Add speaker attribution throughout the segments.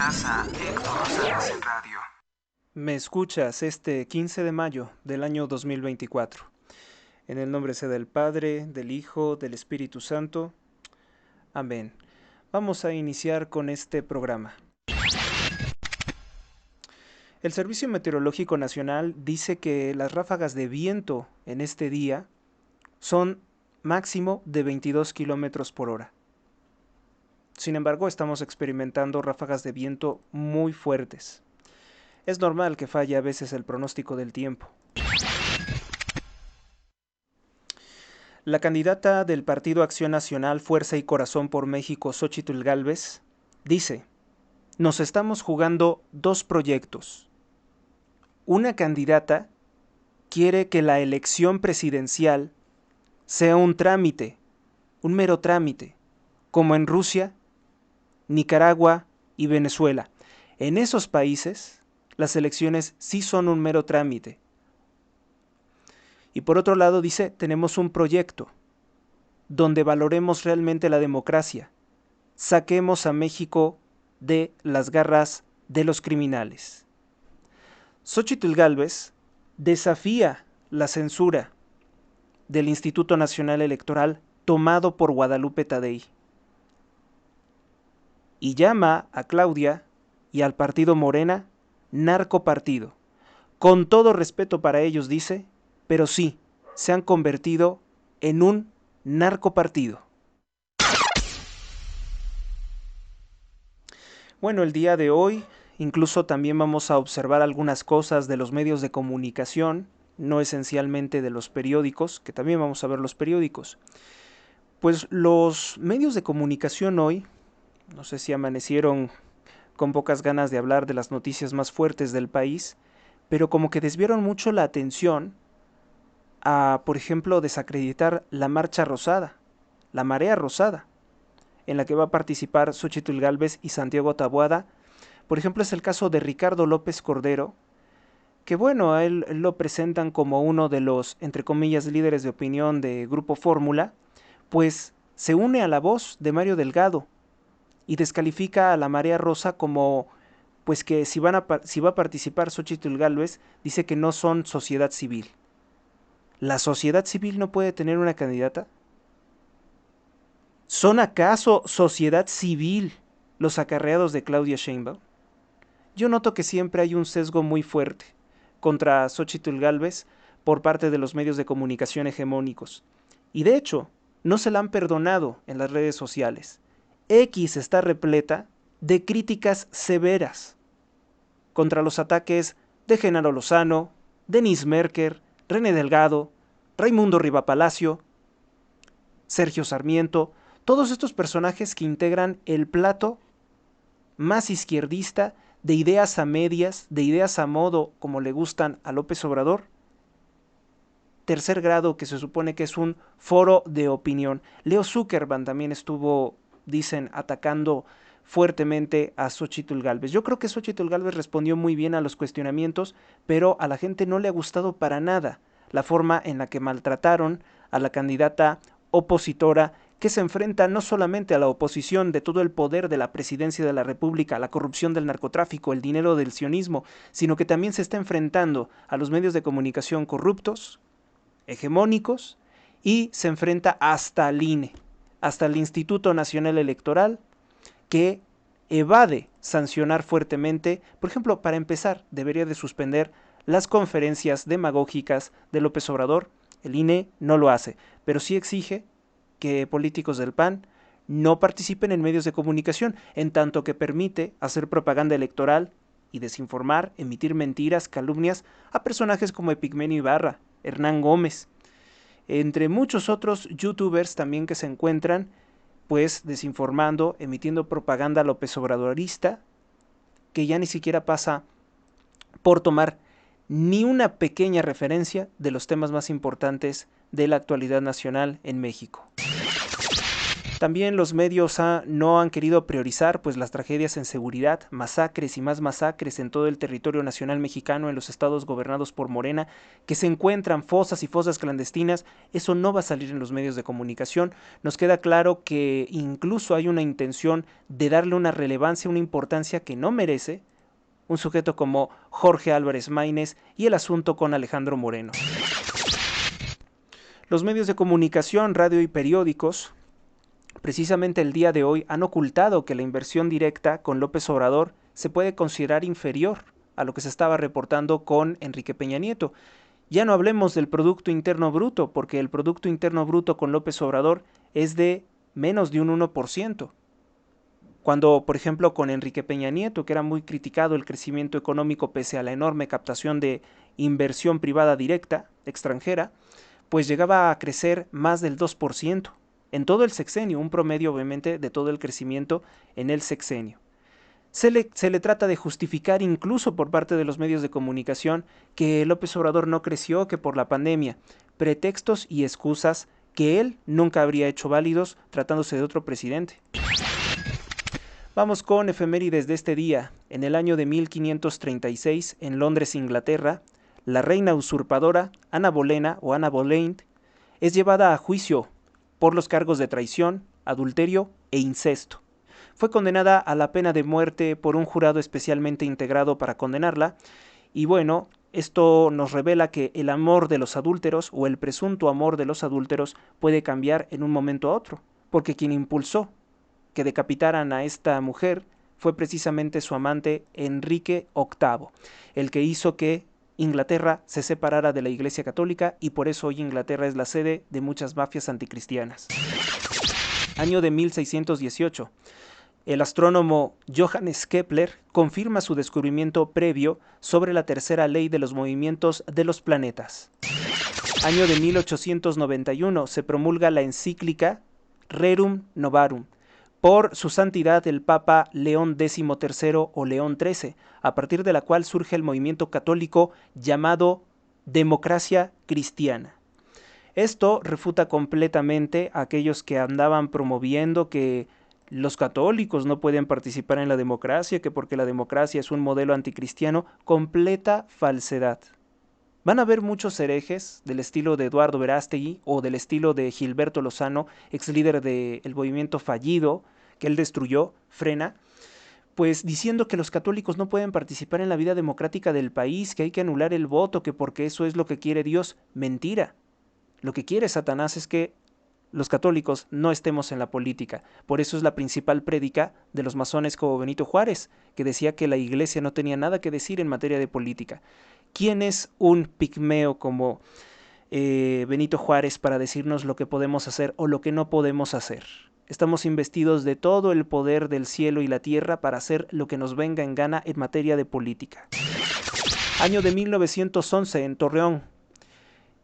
Speaker 1: Estás a Héctor Rosales en radio.
Speaker 2: Me escuchas este 15 de mayo del año 2024. En el nombre sea del Padre, del Hijo, del Espíritu Santo. Amén. Vamos a iniciar con este programa. El Servicio Meteorológico Nacional dice que las ráfagas de viento en este día son máximo de 22 kilómetros por hora. Sin embargo, estamos experimentando ráfagas de viento muy fuertes. Es normal que falle a veces el pronóstico del tiempo. La candidata del Partido Acción Nacional Fuerza y Corazón por México, Xóchitl Gálvez, dice: nos estamos jugando dos proyectos. Una candidata quiere que la elección presidencial sea un trámite, un mero trámite, como en Rusia, Nicaragua y Venezuela. En esos países, las elecciones sí son un mero trámite. Y por otro lado dice, tenemos un proyecto donde valoremos realmente la democracia. Saquemos a México de las garras de los criminales. Xóchitl Gálvez desafía la censura del Instituto Nacional Electoral tomado por Guadalupe Tadei y llama a Claudia y al partido Morena narcopartido. Con todo respeto para ellos, dice, pero sí, se han convertido en un narcopartido. Bueno, el día de hoy incluso también vamos a observar algunas cosas de los medios de comunicación, no esencialmente de los periódicos, que también vamos a ver los periódicos. Pues los medios de comunicación hoy, no sé si amanecieron con pocas ganas de hablar de las noticias más fuertes del país, pero como que desviaron mucho la atención a, por ejemplo, desacreditar la Marcha Rosada, la Marea Rosada, en la que va a participar Xóchitl Gálvez y Santiago Taboada. Por ejemplo, es el caso de Ricardo López Cordero, que bueno, a él lo presentan como uno de los, entre comillas, líderes de opinión de Grupo Fórmula, pues se une a la voz de Mario Delgado y descalifica a la Marea Rosa como, pues que si va a participar Xóchitl Gálvez, dice que no son sociedad civil. ¿La sociedad civil no puede tener una candidata? ¿Son acaso sociedad civil los acarreados de Claudia Sheinbaum? Yo noto que siempre hay un sesgo muy fuerte contra Xóchitl Gálvez por parte de los medios de comunicación hegemónicos. Y de hecho, no se la han perdonado en las redes sociales. X está repleta de críticas severas contra los ataques de Genaro Lozano, Denise Merker, René Delgado, Raimundo Rivapalacio, Sergio Sarmiento, todos estos personajes que integran el plato más izquierdista de ideas a medias, de ideas a modo como le gustan a López Obrador. Tercer grado, que se supone que es un foro de opinión. Leo Zuckerman también estuvo, dicen, atacando fuertemente a Xóchitl Gálvez. Yo creo que Xóchitl Gálvez respondió muy bien a los cuestionamientos, pero a la gente no le ha gustado para nada la forma en la que maltrataron a la candidata opositora que se enfrenta no solamente a la oposición de todo el poder de la presidencia de la República, a la corrupción del narcotráfico, el dinero del sionismo, sino que también se está enfrentando a los medios de comunicación corruptos, hegemónicos, y se enfrenta hasta al INE, hasta el Instituto Nacional Electoral, que evade sancionar fuertemente. Por ejemplo, para empezar, debería de suspender las conferencias demagógicas de López Obrador. El INE no lo hace, pero sí exige que políticos del PAN no participen en medios de comunicación, en tanto que permite hacer propaganda electoral y desinformar, emitir mentiras, calumnias a personajes como Epigmenio Ibarra, Hernán Gómez, entre muchos otros youtubers también que se encuentran pues desinformando, emitiendo propaganda López Obradorista, que ya ni siquiera pasa por tomar ni una pequeña referencia de los temas más importantes de la actualidad nacional en México. También los medios no han querido priorizar pues las tragedias en seguridad, masacres y más masacres en todo el territorio nacional mexicano, en los estados gobernados por Morena, que se encuentran fosas y fosas clandestinas. Eso no va a salir en los medios de comunicación. Nos queda claro que incluso hay una intención de darle una relevancia, una importancia que no merece un sujeto como Jorge Álvarez Maínez y el asunto con Alejandro Moreno. Los medios de comunicación, radio y periódicos, precisamente el día de hoy, han ocultado que la inversión directa con López Obrador se puede considerar inferior a lo que se estaba reportando con Enrique Peña Nieto. Ya no hablemos del Producto Interno Bruto, porque el Producto Interno Bruto con López Obrador es de menos de un 1%. Cuando, por ejemplo, con Enrique Peña Nieto, que era muy criticado el crecimiento económico pese a la enorme captación de inversión privada directa, extranjera, pues llegaba a crecer más del 2% en todo el sexenio, un promedio obviamente de todo el crecimiento en el sexenio. Se le trata de justificar incluso por parte de los medios de comunicación que López Obrador no creció, que por la pandemia, pretextos y excusas que él nunca habría hecho válidos tratándose de otro presidente. Vamos con efemérides de este día. En el año de 1536, en Londres, Inglaterra, la reina usurpadora Ana Bolena o Ana Boleyn es llevada a juicio por los cargos de traición, adulterio e incesto. Fue condenada a la pena de muerte por un jurado especialmente integrado para condenarla, y bueno, esto nos revela que el amor de los adúlteros o el presunto amor de los adúlteros puede cambiar en un momento a otro, porque quien impulsó que decapitaran a esta mujer fue precisamente su amante Enrique VIII, el que hizo que Inglaterra se separara de la Iglesia Católica y por eso hoy Inglaterra es la sede de muchas mafias anticristianas. Año de 1618. El astrónomo Johannes Kepler confirma su descubrimiento previo sobre la tercera ley de los movimientos de los planetas. Año de 1891 se promulga la encíclica Rerum Novarum por su santidad el Papa León XIII o León XIII, a partir de la cual surge el movimiento católico llamado democracia cristiana. Esto refuta completamente a aquellos que andaban promoviendo que los católicos no pueden participar en la democracia, que porque la democracia es un modelo anticristiano. Completa falsedad. Van a haber muchos herejes del estilo de Eduardo Verástegui o del estilo de Gilberto Lozano, ex líder del movimiento fallido que él destruyó, Frena, pues diciendo que los católicos no pueden participar en la vida democrática del país, que hay que anular el voto, que porque eso es lo que quiere Dios. Mentira. Lo que quiere Satanás es que los católicos no estemos en la política. Por eso es la principal prédica de los masones como Benito Juárez, que decía que la iglesia no tenía nada que decir en materia de política. ¿Quién es un pigmeo como Benito Juárez para decirnos lo que podemos hacer o lo que no podemos hacer? Estamos investidos de todo el poder del cielo y la tierra para hacer lo que nos venga en gana en materia de política. Año de 1911 en Torreón.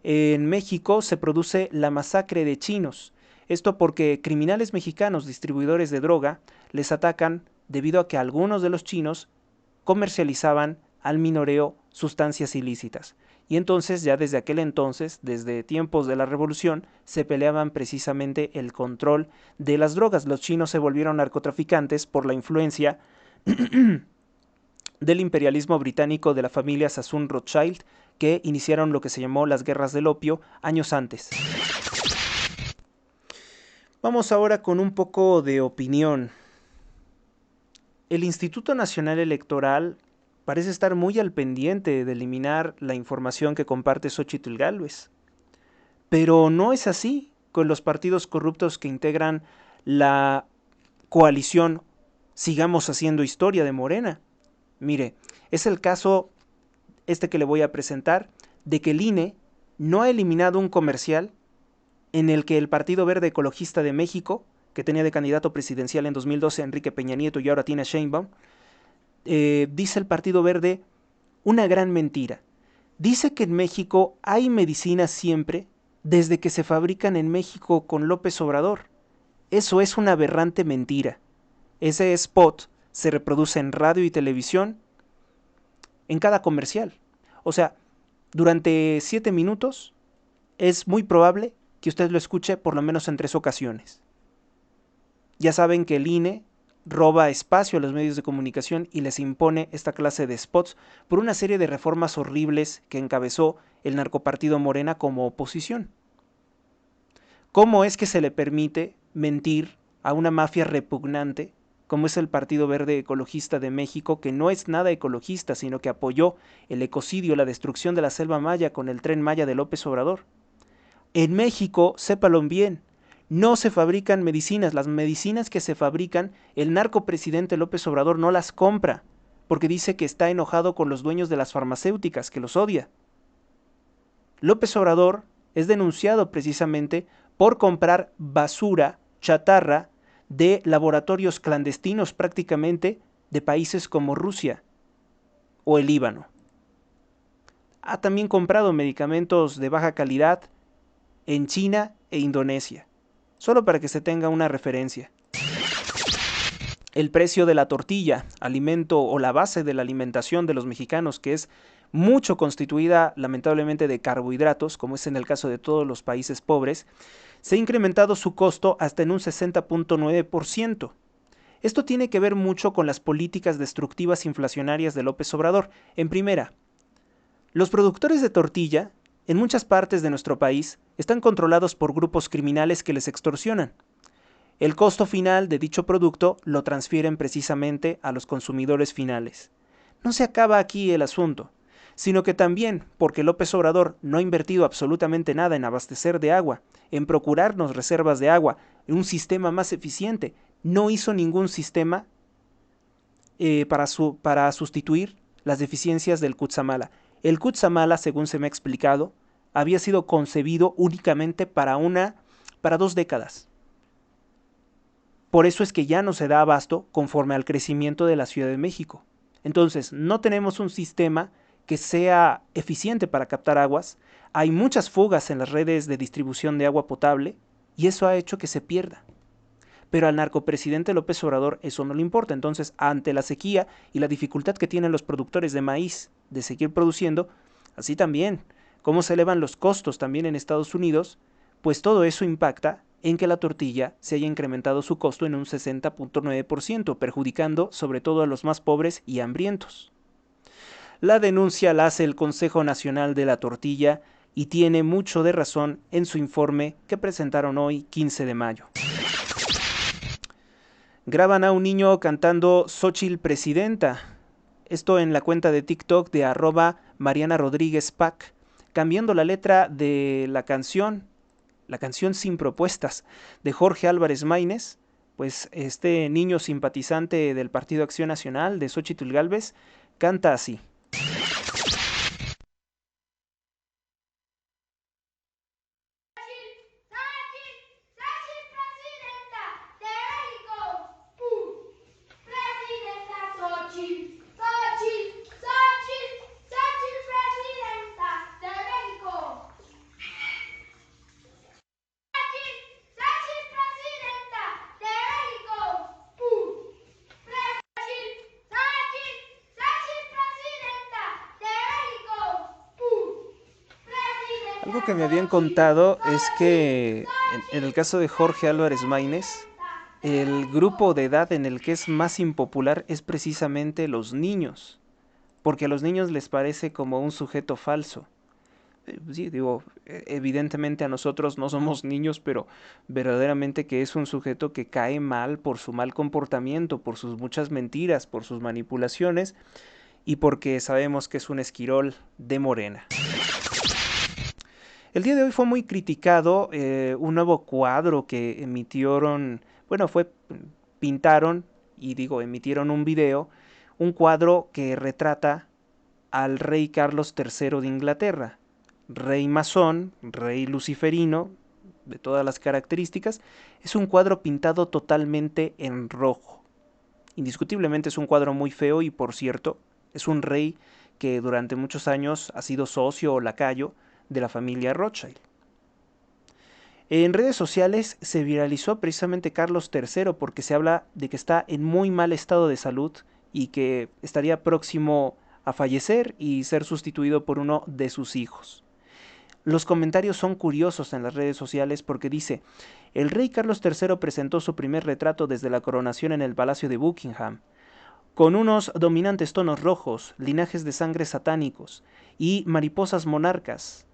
Speaker 2: En México se produce la masacre de chinos. Esto porque criminales mexicanos distribuidores de droga les atacan debido a que algunos de los chinos comercializaban al minoreo sustancias ilícitas. Y entonces, ya desde aquel entonces, desde tiempos de la revolución, se peleaban precisamente el control de las drogas. Los chinos se volvieron narcotraficantes por la influencia del imperialismo británico de la familia Sassoon Rothschild, que iniciaron lo que se llamó las guerras del opio años antes. Vamos ahora con un poco de opinión. El Instituto Nacional Electoral parece estar muy al pendiente de eliminar la información que comparte Xóchitl Gálvez. Pero no es así con los partidos corruptos que integran la coalición Sigamos Haciendo Historia de Morena. Mire, es el caso que le voy a presentar de que el INE no ha eliminado un comercial en el que el Partido Verde Ecologista de México, que tenía de candidato presidencial en 2012 a Enrique Peña Nieto y ahora tiene a Sheinbaum, dice el Partido Verde una gran mentira. Dice que en México hay medicinas siempre desde que se fabrican en México con López Obrador. Eso es una aberrante mentira. Ese spot se reproduce en radio y televisión en cada comercial. O sea, durante 7 minutos es muy probable que usted lo escuche por lo menos en 3 ocasiones. Ya saben que el INE roba espacio a los medios de comunicación y les impone esta clase de spots por una serie de reformas horribles que encabezó el narcopartido Morena como oposición. ¿Cómo es que se le permite mentir a una mafia repugnante como es el Partido Verde Ecologista de México, que no es nada ecologista, sino que apoyó el ecocidio, la destrucción de la selva maya con el Tren Maya de López Obrador? En México, sépalo bien, no se fabrican medicinas. Las medicinas que se fabrican, el narcopresidente López Obrador no las compra, porque dice que está enojado con los dueños de las farmacéuticas, que los odia. López Obrador es denunciado precisamente por comprar basura, chatarra, de laboratorios clandestinos prácticamente de países como Rusia o el Líbano. Ha también comprado medicamentos de baja calidad en China e Indonesia, solo para que se tenga una referencia. El precio de la tortilla, alimento o la base de la alimentación de los mexicanos, que es mucho constituida lamentablemente de carbohidratos, como es en el caso de todos los países pobres, se ha incrementado su costo hasta en un 60.9%. Esto tiene que ver mucho con las políticas destructivas inflacionarias de López Obrador. En primera, los productores de tortilla, en muchas partes de nuestro país, están controlados por grupos criminales que les extorsionan. El costo final de dicho producto lo transfieren precisamente a los consumidores finales. No se acaba aquí el asunto, sino que también porque López Obrador no ha invertido absolutamente nada en abastecer de agua, en procurarnos reservas de agua, en un sistema más eficiente, no hizo ningún sistema para sustituir las deficiencias del Cutzamala. El Cutzamala, según se me ha explicado, había sido concebido únicamente para 2 décadas. Por eso es que ya no se da abasto conforme al crecimiento de la Ciudad de México. Entonces, no tenemos un sistema que sea eficiente para captar aguas, hay muchas fugas en las redes de distribución de agua potable y eso ha hecho que se pierda. Pero al narcopresidente López Obrador eso no le importa. Entonces, ante la sequía y la dificultad que tienen los productores de maíz de seguir produciendo, así también, cómo se elevan los costos también en Estados Unidos, pues todo eso impacta en que la tortilla se haya incrementado su costo en un 60.9%, perjudicando sobre todo a los más pobres y hambrientos. La denuncia la hace el Consejo Nacional de la Tortilla y tiene mucho de razón en su informe que presentaron hoy, 15 de mayo. Graban a un niño cantando Xóchitl Presidenta, esto en la cuenta de TikTok de @MarianaRodríguezPac, cambiando la letra de la canción Sin Propuestas, de Jorge Álvarez Maínez. Pues este niño simpatizante del Partido Acción Nacional, de Xóchitl Gálvez, canta así. Algo que me habían contado es que en el caso de Jorge Álvarez Maínez, el grupo de edad en el que es más impopular es precisamente los niños, porque a los niños les parece como un sujeto falso. Sí, digo, evidentemente a nosotros no somos niños, pero verdaderamente que es un sujeto que cae mal por su mal comportamiento, por sus muchas mentiras, por sus manipulaciones y porque sabemos que es un esquirol de Morena. El día de hoy fue muy criticado un nuevo cuadro que pintaron emitieron un video, un cuadro que retrata al rey Carlos III de Inglaterra, rey masón, rey luciferino, de todas las características. Es un cuadro pintado totalmente en rojo. Indiscutiblemente es un cuadro muy feo y, por cierto, es un rey que durante muchos años ha sido socio o lacayo de la familia Rothschild. En redes sociales se viralizó precisamente Carlos III porque se habla de que está en muy mal estado de salud y que estaría próximo a fallecer y ser sustituido por uno de sus hijos. Los comentarios son curiosos en las redes sociales porque dice: el rey Carlos III presentó su primer retrato desde la coronación en el Palacio de Buckingham, con unos dominantes tonos rojos, linajes de sangre satánicos y mariposas monarcas.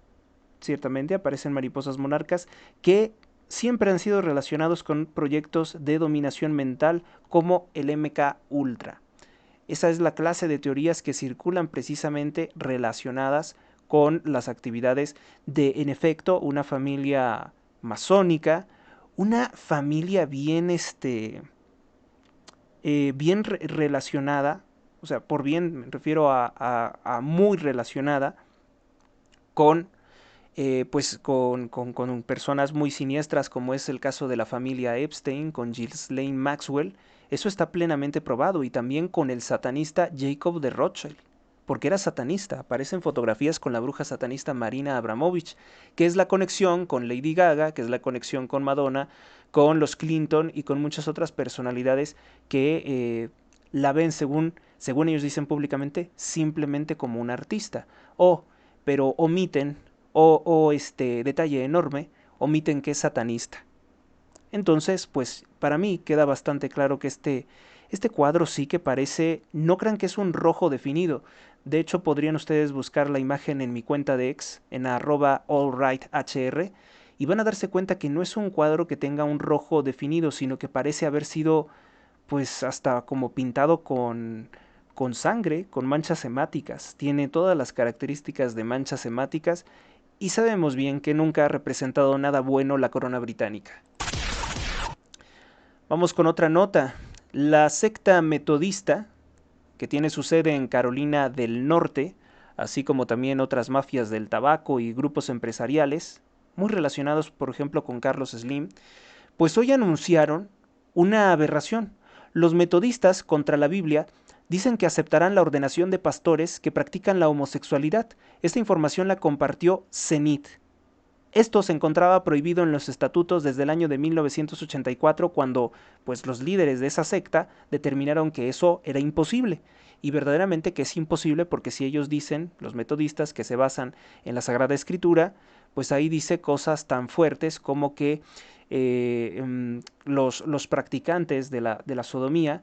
Speaker 2: Ciertamente aparecen mariposas monarcas que siempre han sido relacionados con proyectos de dominación mental como el MK Ultra. Esa es la clase de teorías que circulan precisamente relacionadas con las actividades de, en efecto, una familia masónica, una familia bien, bien relacionada, o sea, por bien me refiero a muy relacionada con, pues con personas muy siniestras, como es el caso de la familia Epstein, con Ghislaine Maxwell. Eso está plenamente probado, y también con el satanista Jacob de Rothschild, porque era satanista. Aparecen fotografías con la bruja satanista Marina Abramovich, que es la conexión con Lady Gaga, que es la conexión con Madonna, con los Clinton y con muchas otras personalidades que la ven, según ellos dicen públicamente, simplemente como un artista. Pero omiten, detalle enorme, omiten que es satanista. Entonces, pues para mí queda bastante claro que este cuadro sí que parece, no crean que es un rojo definido. De hecho, podrían ustedes buscar la imagen en mi cuenta de X, en @allrighthr, y van a darse cuenta que no es un cuadro que tenga un rojo definido, sino que parece haber sido, pues, hasta como pintado con sangre, con manchas hemáticas. Tiene todas las características de manchas hemáticas, y sabemos bien que nunca ha representado nada bueno la corona británica. Vamos con otra nota. La secta metodista, que tiene su sede en Carolina del Norte, así como también otras mafias del tabaco y grupos empresariales, muy relacionados por ejemplo con Carlos Slim, pues hoy anunciaron una aberración. Los metodistas contra la Biblia dicen que aceptarán la ordenación de pastores que practican la homosexualidad. Esta información la compartió Zenit. Esto se encontraba prohibido en los estatutos desde el año de 1984, cuando pues los líderes de esa secta determinaron que eso era imposible. Y verdaderamente que es imposible, porque si ellos dicen, los metodistas, que se basan en la Sagrada Escritura, pues ahí dice cosas tan fuertes como que los practicantes de la sodomía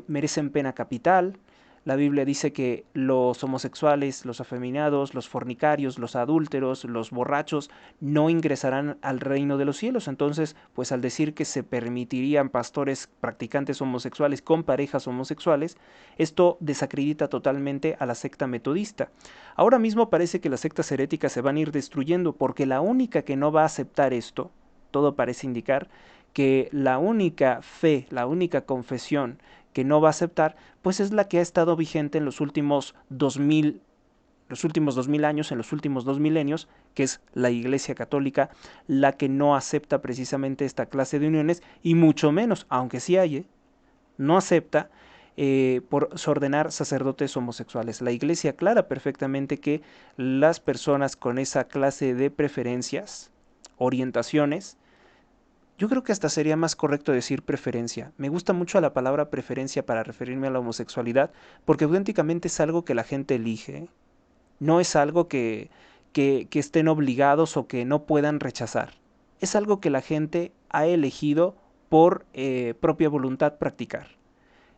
Speaker 2: merecen pena capital. La Biblia dice que los homosexuales, los afeminados, los fornicarios, los adúlteros, los borrachos no ingresarán al reino de los cielos. Entonces, pues al decir que se permitirían pastores practicantes homosexuales con parejas homosexuales, esto desacredita totalmente a la secta metodista. Ahora mismo parece que las sectas heréticas se van a ir destruyendo, porque la única que no va a aceptar esto, todo parece indicar que la única fe, la única confesión que no va a aceptar, pues es la que ha estado vigente en los últimos 2000 años, en los últimos 2 milenios, que es la Iglesia Católica, la que no acepta precisamente esta clase de uniones, y mucho menos, aunque sí hay, no acepta por ordenar sacerdotes homosexuales. La Iglesia aclara perfectamente que las personas con esa clase de preferencias, orientaciones, yo creo que hasta sería más correcto decir preferencia. Me gusta mucho la palabra preferencia para referirme a la homosexualidad, porque auténticamente es algo que la gente elige. No es algo que estén obligados o que no puedan rechazar. Es algo que la gente ha elegido por propia voluntad practicar.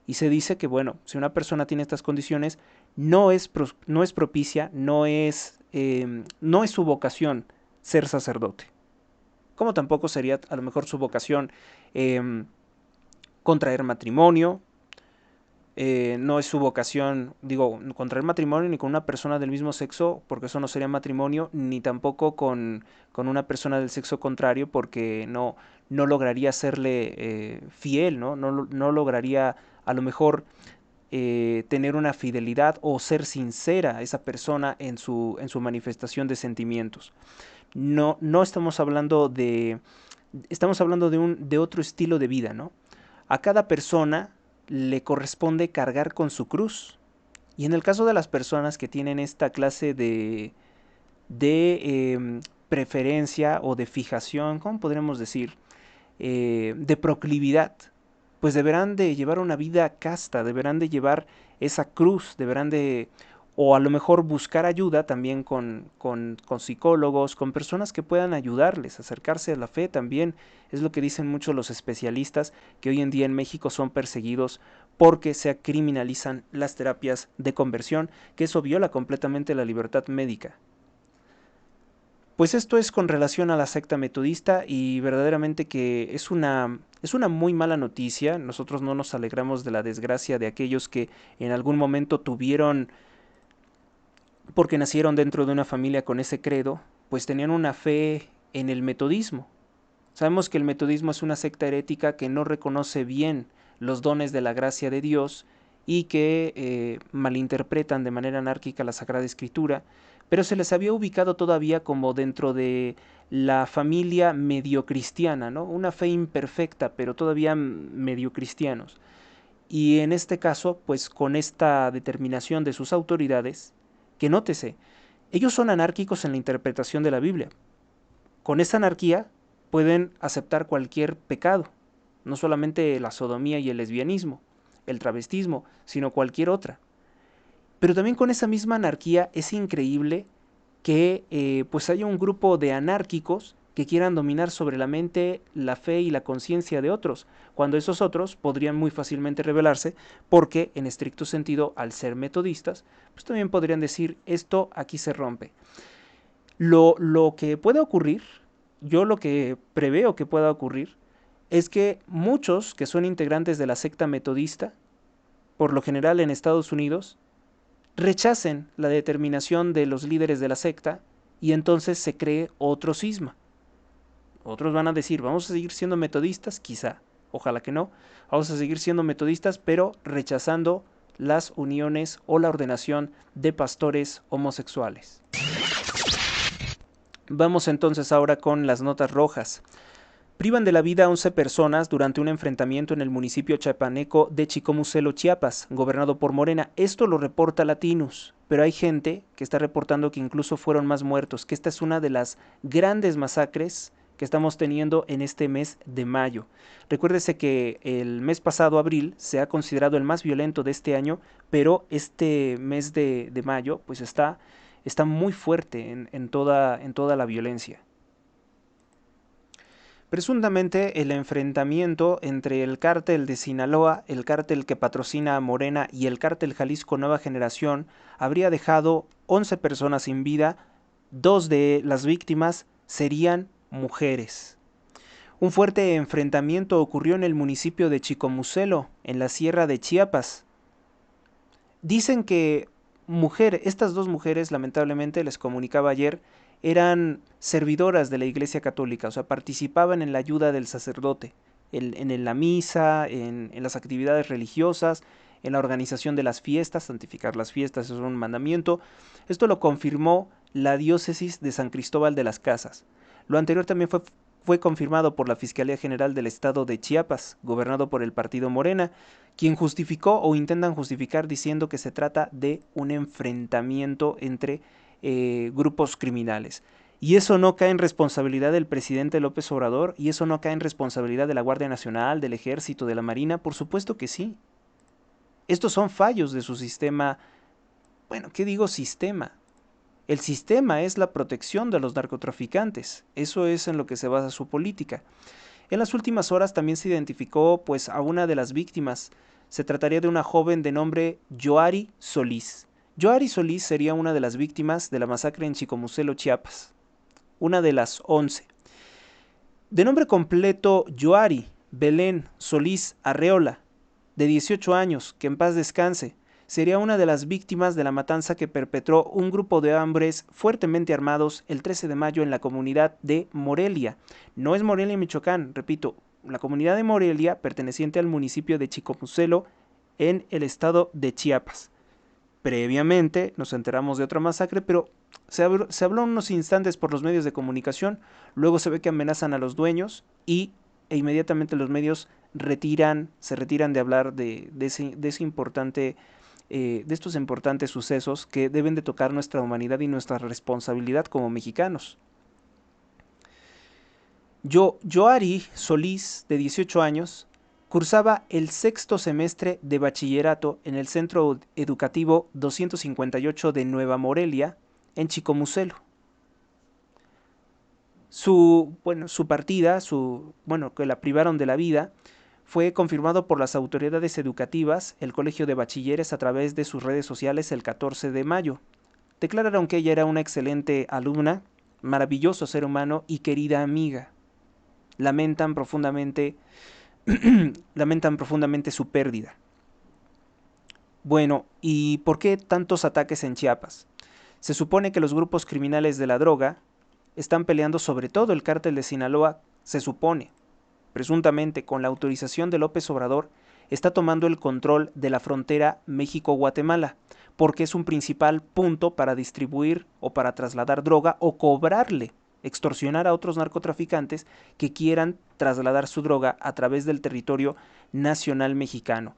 Speaker 2: Y se dice que, bueno, si una persona tiene estas condiciones, no es propicia, no es su vocación ser sacerdote. Como tampoco sería a lo mejor su vocación eh, contraer matrimonio. No es su vocación, digo, contraer matrimonio ni con una persona del mismo sexo, porque eso no sería matrimonio, ni tampoco con una persona del sexo contrario, porque no lograría serle fiel, ¿no? No lograría a lo mejor tener una fidelidad o ser sincera a esa persona en su manifestación de sentimientos. No estamos hablando estamos hablando de otro estilo de vida, ¿no? A cada persona le corresponde cargar con su cruz. Y en el caso de las personas que tienen esta clase de preferencia o de fijación, ¿cómo podremos decir? De proclividad, pues deberán de llevar una vida casta, deberán de llevar esa cruz, deberán de o a lo mejor buscar ayuda también con psicólogos, con personas que puedan ayudarles, acercarse a la fe también. Es lo que dicen muchos los especialistas, que hoy en día en México son perseguidos porque se criminalizan las terapias de conversión, que eso viola completamente la libertad médica. Pues esto es con relación a la secta metodista y verdaderamente que es una muy mala noticia. Nosotros no nos alegramos de la desgracia de aquellos que en algún momento tuvieron, porque nacieron dentro de una familia con ese credo, pues tenían una fe en el metodismo. Sabemos que el metodismo es una secta herética que no reconoce bien los dones de la gracia de Dios y que malinterpretan de manera anárquica la Sagrada Escritura, pero se les había ubicado todavía como dentro de la familia medio cristiana, ¿no? Una fe imperfecta, pero todavía medio cristianos. Y en este caso, pues con esta determinación de sus autoridades, que nótese, ellos son anárquicos en la interpretación de la Biblia. Con esa anarquía pueden aceptar cualquier pecado, no solamente la sodomía y el lesbianismo, el travestismo, sino cualquier otra. Pero también con esa misma anarquía es increíble que pues haya un grupo de anárquicos que quieran dominar sobre la mente, la fe y la conciencia de otros, cuando esos otros podrían muy fácilmente rebelarse porque, en estricto sentido, al ser metodistas, pues también podrían decir, esto aquí se rompe. Lo que puede ocurrir, yo lo que preveo que pueda ocurrir, es que muchos que son integrantes de la secta metodista, por lo general en Estados Unidos, rechacen la determinación de los líderes de la secta y entonces se cree otro cisma. Otros van a decir, vamos a seguir siendo metodistas, quizá, ojalá que no, vamos a seguir siendo metodistas, pero rechazando las uniones o la ordenación de pastores homosexuales. Vamos entonces ahora con las notas rojas. Privan de la vida a 11 personas durante un enfrentamiento en el municipio chiapaneco de Chicomucelo, Chiapas, gobernado por Morena. Esto lo reporta Latinus, pero hay gente que está reportando que incluso fueron más muertos, que esta es una de las grandes masacres que estamos teniendo en este mes de mayo. Recuérdese que el mes pasado, abril, se ha considerado el más violento de este año, pero este mes de mayo pues está muy fuerte en toda la violencia. Presuntamente el enfrentamiento entre el cártel de Sinaloa, el cártel que patrocina a Morena y el cártel Jalisco Nueva Generación habría dejado 11 personas sin vida, 2 de las víctimas serían mujeres. Un fuerte enfrentamiento ocurrió en el municipio de Chicomucelo, en la sierra de Chiapas. Dicen que estas dos mujeres, lamentablemente, les comunicaba ayer, eran servidoras de la Iglesia Católica, o sea, participaban en la ayuda del sacerdote, en la misa, en las actividades religiosas, en la organización de las fiestas, santificar las fiestas es un mandamiento. Esto lo confirmó la diócesis de San Cristóbal de las Casas. Lo anterior también fue confirmado por la Fiscalía General del Estado de Chiapas, gobernado por el partido Morena, quien justificó o intentan justificar diciendo que se trata de un enfrentamiento entre grupos criminales. Y eso no cae en responsabilidad del presidente López Obrador, y eso no cae en responsabilidad de la Guardia Nacional, del Ejército, de la Marina, por supuesto que sí. Estos son fallos de su sistema. Bueno, ¿qué digo sistema? El sistema es la protección de los narcotraficantes, eso es en lo que se basa su política. En las últimas horas también se identificó pues a una de las víctimas. Se trataría de una joven de nombre Yoari Solís. Yoari Solís sería una de las víctimas de la masacre en Chicomucelo, Chiapas, una de las 11. De nombre completo Yoari Belén Solís Arreola, de 18 años, que en paz descanse, sería una de las víctimas de la matanza que perpetró un grupo de hombres fuertemente armados el 13 de mayo en la comunidad de Morelia. No es Morelia, Michoacán, repito, la comunidad de Morelia perteneciente al municipio de Chicomucelo en el estado de Chiapas. Previamente nos enteramos de otra masacre, pero se habló unos instantes por los medios de comunicación, luego se ve que amenazan a los dueños e inmediatamente los medios se retiran de hablar de estos importantes sucesos que deben de tocar nuestra humanidad y nuestra responsabilidad como mexicanos. Yoari Solís, de 18 años, Cursaba el sexto semestre de bachillerato en el Centro Educativo 258 de Nueva Morelia, en Chicomucelo. Su partida, que la privaron de la vida, fue confirmado por las autoridades educativas, el Colegio de Bachilleres, a través de sus redes sociales el 14 de mayo. Declararon que ella era una excelente alumna, maravilloso ser humano y querida amiga. Lamentan profundamente, lamentan profundamente su pérdida. Bueno, ¿y por qué tantos ataques en Chiapas? Se supone que los grupos criminales de la droga están peleando, sobre todo el cártel de Sinaloa, se supone, presuntamente con la autorización de López Obrador, está tomando el control de la frontera México-Guatemala, porque es un principal punto para distribuir o para trasladar droga o cobrarle, extorsionar a otros narcotraficantes que quieran trasladar su droga a través del territorio nacional mexicano.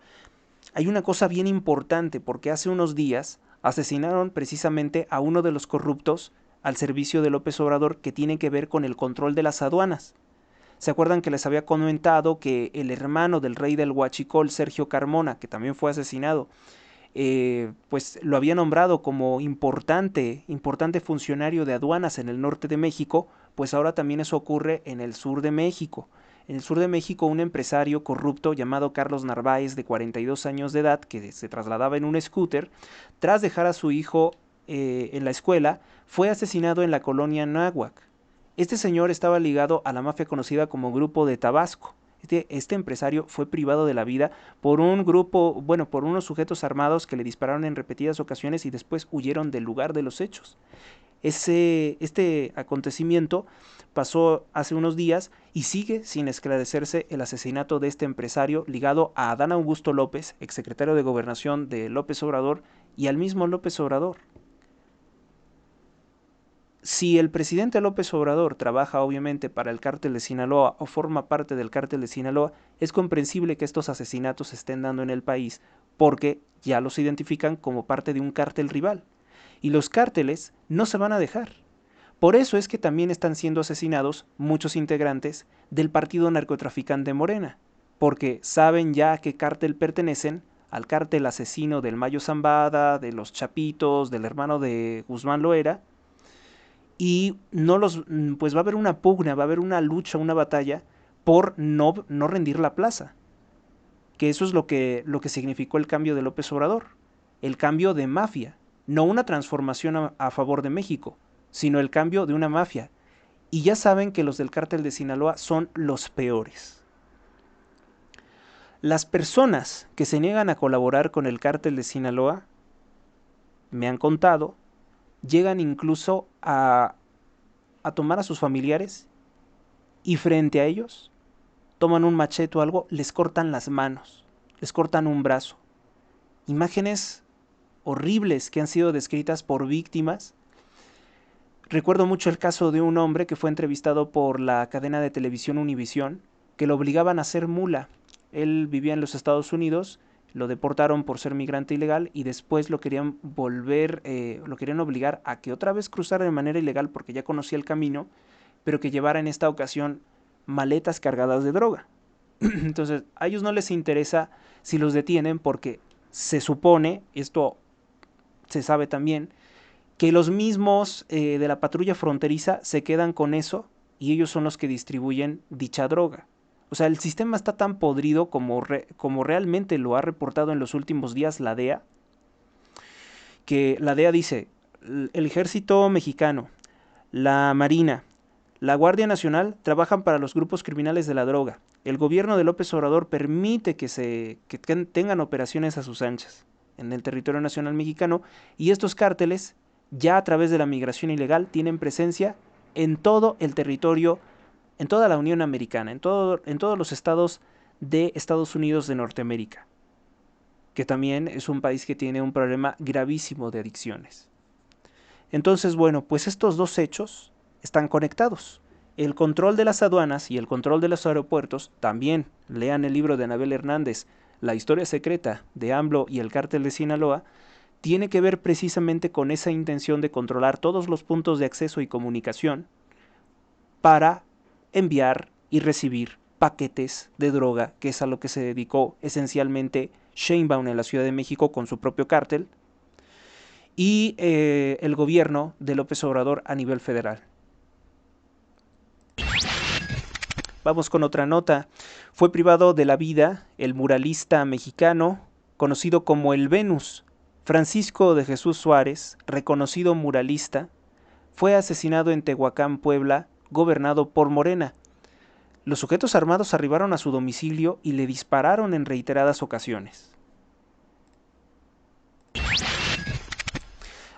Speaker 2: Hay una cosa bien importante, porque hace unos días asesinaron precisamente a uno de los corruptos al servicio de López Obrador, que tiene que ver con el control de las aduanas. ¿Se acuerdan que les había comentado que el hermano del rey del Huachicol, Sergio Carmona, que también fue asesinado, pues lo había nombrado como importante funcionario de aduanas en el norte de México? Pues ahora también eso ocurre en el sur de México. En el sur de México, un empresario corrupto llamado Carlos Narváez, de 42 años de edad, que se trasladaba en un scooter, tras dejar a su hijo en la escuela, fue asesinado en la colonia Náhuac. Este señor estaba ligado a la mafia conocida como Grupo de Tabasco. Este empresario fue privado de la vida por por unos sujetos armados que le dispararon en repetidas ocasiones y después huyeron del lugar de los hechos. Este acontecimiento pasó hace unos días y sigue sin esclarecerse el asesinato de este empresario ligado a Adán Augusto López, exsecretario de Gobernación de López Obrador, y al mismo López Obrador. Si el presidente López Obrador trabaja obviamente para el cártel de Sinaloa o forma parte del cártel de Sinaloa, es comprensible que estos asesinatos se estén dando en el país, porque ya los identifican como parte de un cártel rival. Y los cárteles no se van a dejar. Por eso es que también están siendo asesinados muchos integrantes del partido narcotraficante Morena, porque saben ya a qué cártel pertenecen: al cártel asesino del Mayo Zambada, de los Chapitos, del hermano de Guzmán Loera. Y pues va a haber una pugna, va a haber una lucha, una batalla por no rendir la plaza. Que eso es lo que significó el cambio de López Obrador, el cambio de mafia, no una transformación a favor de México, sino el cambio de una mafia. Y ya saben que los del cártel de Sinaloa son los peores. Las personas que se niegan a colaborar con el cártel de Sinaloa, me han contado, llegan incluso a tomar a sus familiares y frente a ellos toman un machete o algo, les cortan las manos, les cortan un brazo. Imágenes horribles que han sido descritas por víctimas. Recuerdo mucho el caso de un hombre que fue entrevistado por la cadena de televisión Univisión, que lo obligaban a ser mula. Él vivía en los Estados Unidos, lo deportaron por ser migrante ilegal y después lo querían obligar a que otra vez cruzara de manera ilegal porque ya conocía el camino, pero que llevara en esta ocasión maletas cargadas de droga. Entonces, a ellos no les interesa si los detienen, porque se supone, esto se sabe también, que los mismos de la patrulla fronteriza se quedan con eso y ellos son los que distribuyen dicha droga. O sea, el sistema está tan podrido como realmente lo ha reportado en los últimos días la DEA, que la DEA dice: el ejército mexicano, la Marina, la Guardia Nacional trabajan para los grupos criminales de la droga. El gobierno de López Obrador permite que tengan operaciones a sus anchas en el territorio nacional mexicano, y estos cárteles, ya a través de la migración ilegal, tienen presencia en todo el territorio, en toda la Unión Americana, en todos los estados de Estados Unidos de Norteamérica, que también es un país que tiene un problema gravísimo de adicciones. Entonces, bueno, pues estos dos hechos están conectados. El control de las aduanas y el control de los aeropuertos, también lean el libro de Anabel Hernández, La historia secreta de AMLO y el cártel de Sinaloa, tiene que ver precisamente con esa intención de controlar todos los puntos de acceso y comunicación para enviar y recibir paquetes de droga, que es a lo que se dedicó esencialmente Sheinbaum en la Ciudad de México con su propio cártel, y el gobierno de López Obrador a nivel federal. Vamos con otra nota. Fue privado de la vida el muralista mexicano conocido como el Venus, Francisco de Jesús Suárez, reconocido muralista, fue asesinado en Tehuacán, Puebla, gobernado por Morena. Los sujetos armados arribaron a su domicilio y le dispararon en reiteradas ocasiones.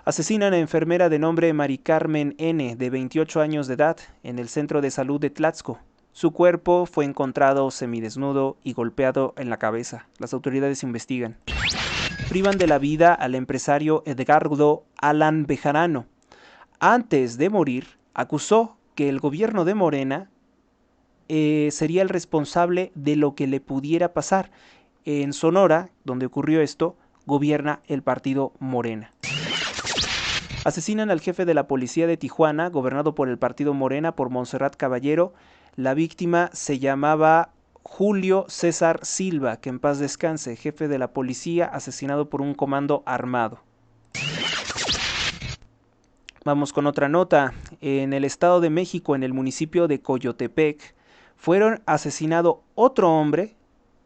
Speaker 2: Asesinan a enfermera de nombre Mari Carmen N., de 28 años de edad, en el centro de salud de Tlaxco. Su cuerpo fue encontrado semidesnudo y golpeado en la cabeza. Las autoridades investigan. Privan de la vida al empresario Edgardo Alan Bejarano. Antes de morir, acusó que el gobierno de Morena sería el responsable de lo que le pudiera pasar. En Sonora, donde ocurrió esto, gobierna el partido Morena. Asesinan al jefe de la policía de Tijuana, gobernado por el partido Morena, por Montserrat Caballero. La víctima se llamaba Julio César Silva, que en paz descanse, jefe de la policía, asesinado por un comando armado. Vamos con otra nota. En el Estado de México, en el municipio de Coyotepec, fueron asesinado otro hombre,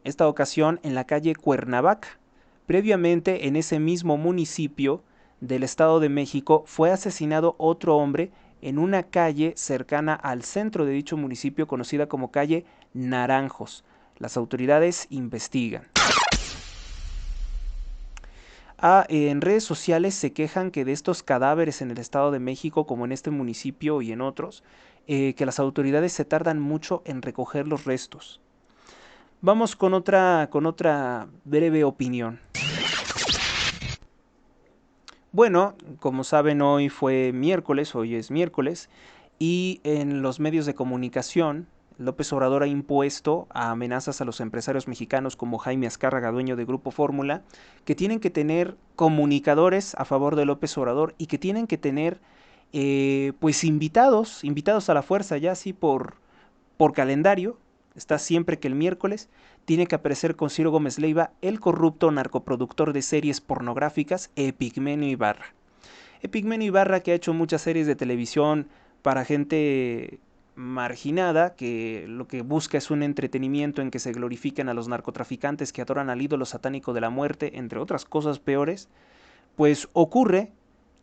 Speaker 2: esta ocasión en la calle Cuernavaca. Previamente, en ese mismo municipio del Estado de México, fue asesinado otro hombre en una calle cercana al centro de dicho municipio, conocida como calle Naranjos. Las autoridades investigan. En redes sociales se quejan que de estos cadáveres en el Estado de México, como en este municipio y en otros, que las autoridades se tardan mucho en recoger los restos. Vamos con otra breve opinión. Bueno, como saben, hoy es miércoles, y en los medios de comunicación, López Obrador ha impuesto a amenazas a los empresarios mexicanos como Jaime Azcárraga, dueño de Grupo Fórmula, que tienen que tener comunicadores a favor de López Obrador y que tienen que tener pues invitados a la fuerza, ya así por calendario. Está siempre que el miércoles tiene que aparecer con Ciro Gómez Leiva, el corrupto narcoproductor de series pornográficas Epigmenio Ibarra. Epigmenio Ibarra, que ha hecho muchas series de televisión para gente marginada, que lo que busca es un entretenimiento en que se glorifiquen a los narcotraficantes que adoran al ídolo satánico de la muerte, entre otras cosas peores. Pues ocurre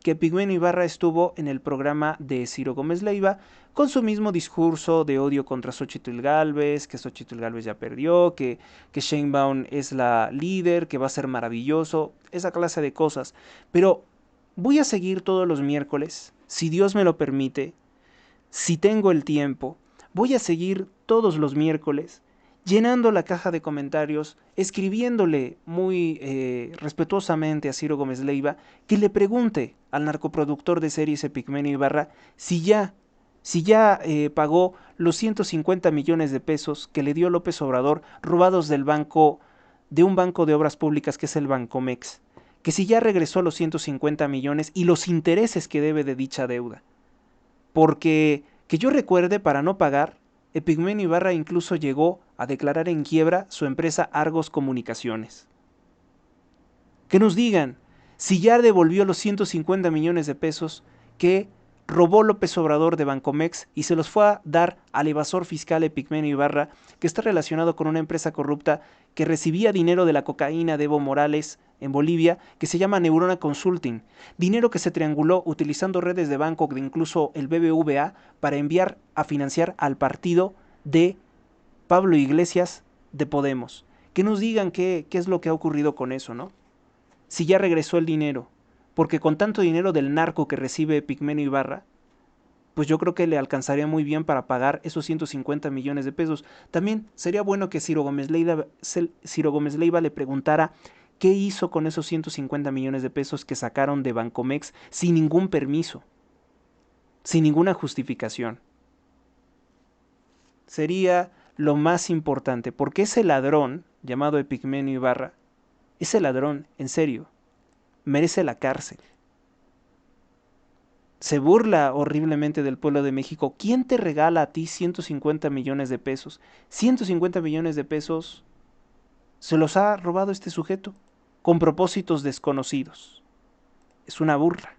Speaker 2: que Epigmenio Ibarra estuvo en el programa de Ciro Gómez Leiva con su mismo discurso de odio contra Xochitl Gálvez, que Xochitl Gálvez ya perdió, que Sheinbaum es la líder, que va a ser maravilloso, esa clase de cosas. Pero voy a seguir todos los miércoles, si Dios me lo permite, si tengo el tiempo, voy a seguir todos los miércoles llenando la caja de comentarios, escribiéndole muy respetuosamente a Ciro Gómez Leiva que le pregunte al narcoproductor de series Epigmenio Ibarra si ya pagó los 150 millones de pesos que le dio López Obrador robados de un banco de obras públicas que es el Bancomex, que si ya regresó los 150 millones y los intereses que debe de dicha deuda. Porque, que yo recuerde, para no pagar, Epigmenio Ibarra incluso llegó a declarar en quiebra su empresa Argos Comunicaciones. Que nos digan si ya devolvió los 150 millones de pesos que robó López Obrador de Bancomex y se los fue a dar al evasor fiscal Epigmenio Ibarra, que está relacionado con una empresa corrupta que recibía dinero de la cocaína de Evo Morales en Bolivia, que se llama Neurona Consulting, dinero que se trianguló utilizando redes de banco de incluso el BBVA para enviar a financiar al partido de Pablo Iglesias de Podemos. Que nos digan qué es lo que ha ocurrido con eso, ¿no? Si ya regresó el dinero, porque con tanto dinero del narco que recibe Epigmenio Ibarra, pues yo creo que le alcanzaría muy bien para pagar esos 150 millones de pesos. También sería bueno que Ciro Gómez Leiva le preguntara qué hizo con esos 150 millones de pesos que sacaron de Bancomex sin ningún permiso, sin ninguna justificación. Sería lo más importante, porque ese ladrón, llamado Epigmenio Ibarra, ese ladrón, en serio, merece la cárcel. Se burla horriblemente del pueblo de México. ¿Quién te regala a ti 150 millones de pesos? 150 millones de pesos se los ha robado este sujeto con propósitos desconocidos. Es una burla.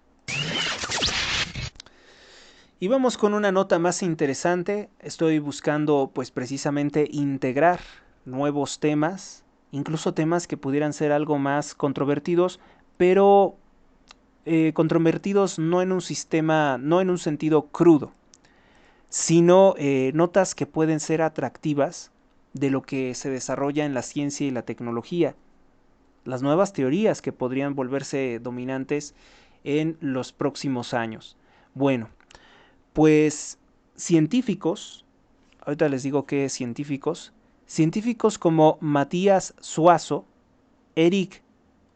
Speaker 2: Y vamos con una nota más interesante. Estoy buscando pues precisamente integrar nuevos temas, incluso temas que pudieran ser algo más controvertidos, pero controvertidos no en un sistema, no en un sentido crudo, sino notas que pueden ser atractivas de lo que se desarrolla en la ciencia y la tecnología, las nuevas teorías que podrían volverse dominantes en los próximos años. Bueno, pues científicos, ahorita les digo que científicos como Matías Suazo, Eric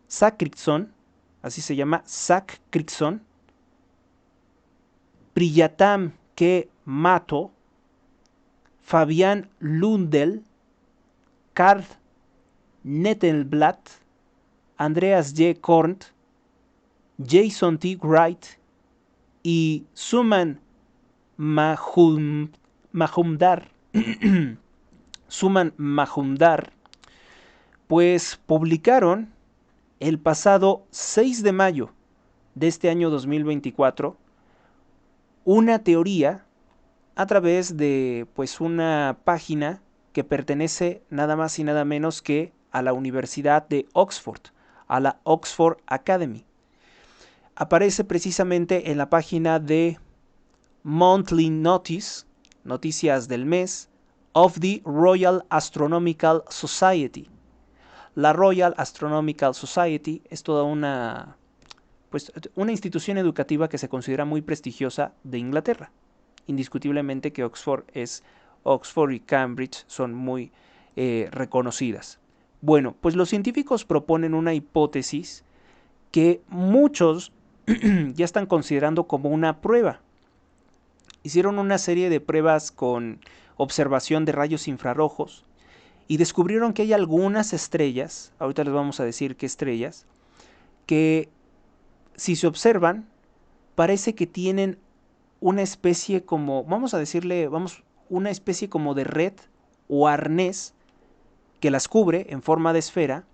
Speaker 2: Sackritzson, así se llama, Sackritzson, Priyatam K. Mato, Fabián Lundell, Karl Nettelblatt, Andreas J. Kornt, Jason T. Wright y Suman Majumdar, Suman Majumdar, pues publicaron el pasado 6 de mayo de este año 2024 una teoría a través de pues una página que pertenece nada más y nada menos que a la Universidad de Oxford, a la Oxford Academy. Aparece precisamente en la página de Monthly Notice, noticias del mes, of the Royal Astronomical Society. La Royal Astronomical Society es toda una institución educativa que se considera muy prestigiosa de Inglaterra. Indiscutiblemente que Oxford y Cambridge son muy reconocidas. Bueno, pues los científicos proponen una hipótesis que muchos ya están considerando como una prueba. Hicieron una serie de pruebas con observación de rayos infrarrojos y descubrieron que hay algunas estrellas, ahorita les vamos a decir qué estrellas, que si se observan, parece que tienen una especie como, una especie como de red o arnés que las cubre en forma de esfera,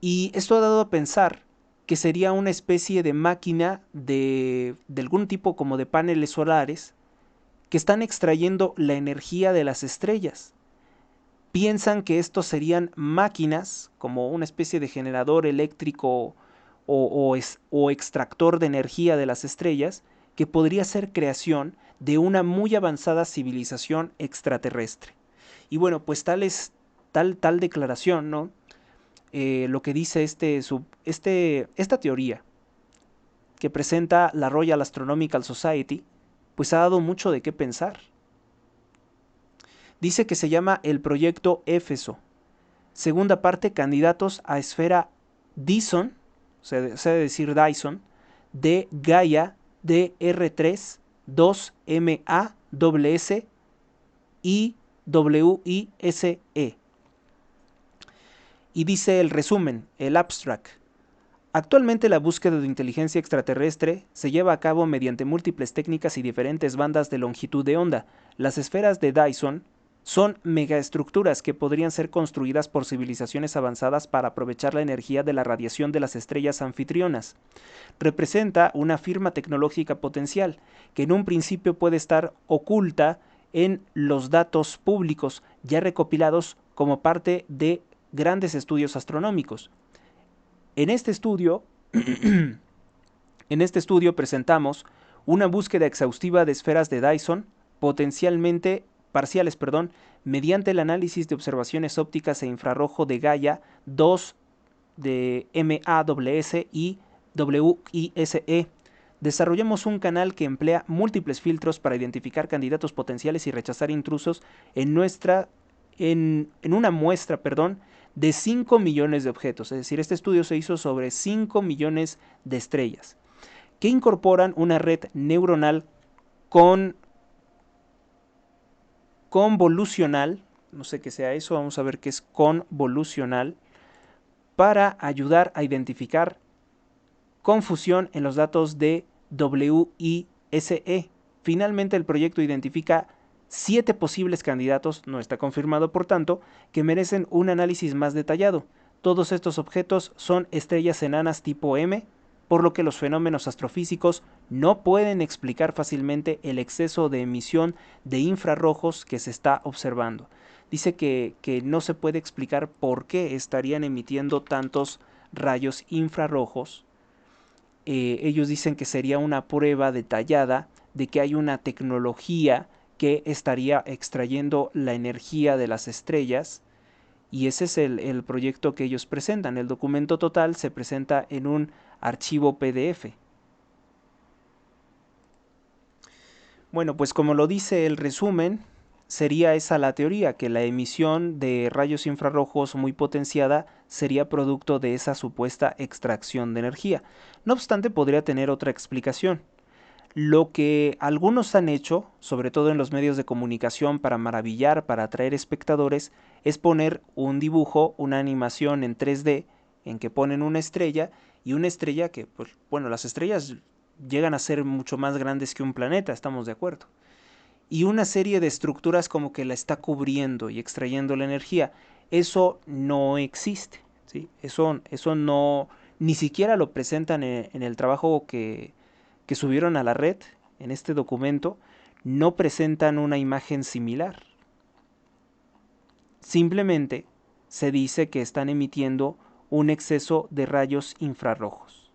Speaker 2: y esto ha dado a pensar que sería una especie de máquina de algún tipo como de paneles solares que están extrayendo la energía de las estrellas. Piensan que estos serían máquinas como una especie de generador eléctrico o extractor de energía de las estrellas, que podría ser creación de una muy avanzada civilización extraterrestre. Y bueno, pues tal declaración, ¿no? Lo que dice esta teoría que presenta la Royal Astronomical Society, pues ha dado mucho de qué pensar. Dice que se llama el proyecto Éfeso. Segunda parte, candidatos a esfera Dyson, se debe decir Dyson, de Gaia DR3 2MAWS y WISE. Y dice el resumen, el abstract. Actualmente la búsqueda de inteligencia extraterrestre se lleva a cabo mediante múltiples técnicas y diferentes bandas de longitud de onda. Las esferas de Dyson son megaestructuras que podrían ser construidas por civilizaciones avanzadas para aprovechar la energía de la radiación de las estrellas anfitrionas. Representa una firma tecnológica potencial, que en un principio puede estar oculta en los datos públicos ya recopilados como parte de grandes estudios astronómicos. En este estudio presentamos una búsqueda exhaustiva de esferas de Dyson parciales, mediante el análisis de observaciones ópticas e infrarrojo de Gaia 2 de MAWS y WISE. Desarrollamos un canal que emplea múltiples filtros para identificar candidatos potenciales y rechazar intrusos en una muestra, de 5 millones de objetos. Es decir, este estudio se hizo sobre 5 millones de estrellas, que incorporan una red neuronal convolucional, no sé qué sea eso, vamos a ver qué es convolucional, para ayudar a identificar confusión en los datos de WISE. Finalmente, el proyecto identifica 7 posibles candidatos, no está confirmado por tanto, que merecen un análisis más detallado. Todos estos objetos son estrellas enanas tipo M, por lo que los fenómenos astrofísicos no pueden explicar fácilmente el exceso de emisión de infrarrojos que se está observando. Dice que no se puede explicar por qué estarían emitiendo tantos rayos infrarrojos. Ellos dicen que sería una prueba detallada de que hay una tecnología que estaría extrayendo la energía de las estrellas, y ese es el proyecto que ellos presentan. El documento total se presenta en un archivo PDF. Bueno, pues como lo dice el resumen, sería esa la teoría, que la emisión de rayos infrarrojos muy potenciada sería producto de esa supuesta extracción de energía. No obstante, podría tener otra explicación. Lo que algunos han hecho, sobre todo en los medios de comunicación para maravillar, para atraer espectadores, es poner un dibujo, una animación en 3D, en que ponen una estrella, y una estrella que, pues, bueno, las estrellas llegan a ser mucho más grandes que un planeta, estamos de acuerdo. Y una serie de estructuras como que la está cubriendo y extrayendo la energía. Eso no existe, ¿sí? Eso no, ni siquiera lo presentan en el trabajo que subieron a la red, en este documento, no presentan una imagen similar. Simplemente se dice que están emitiendo un exceso de rayos infrarrojos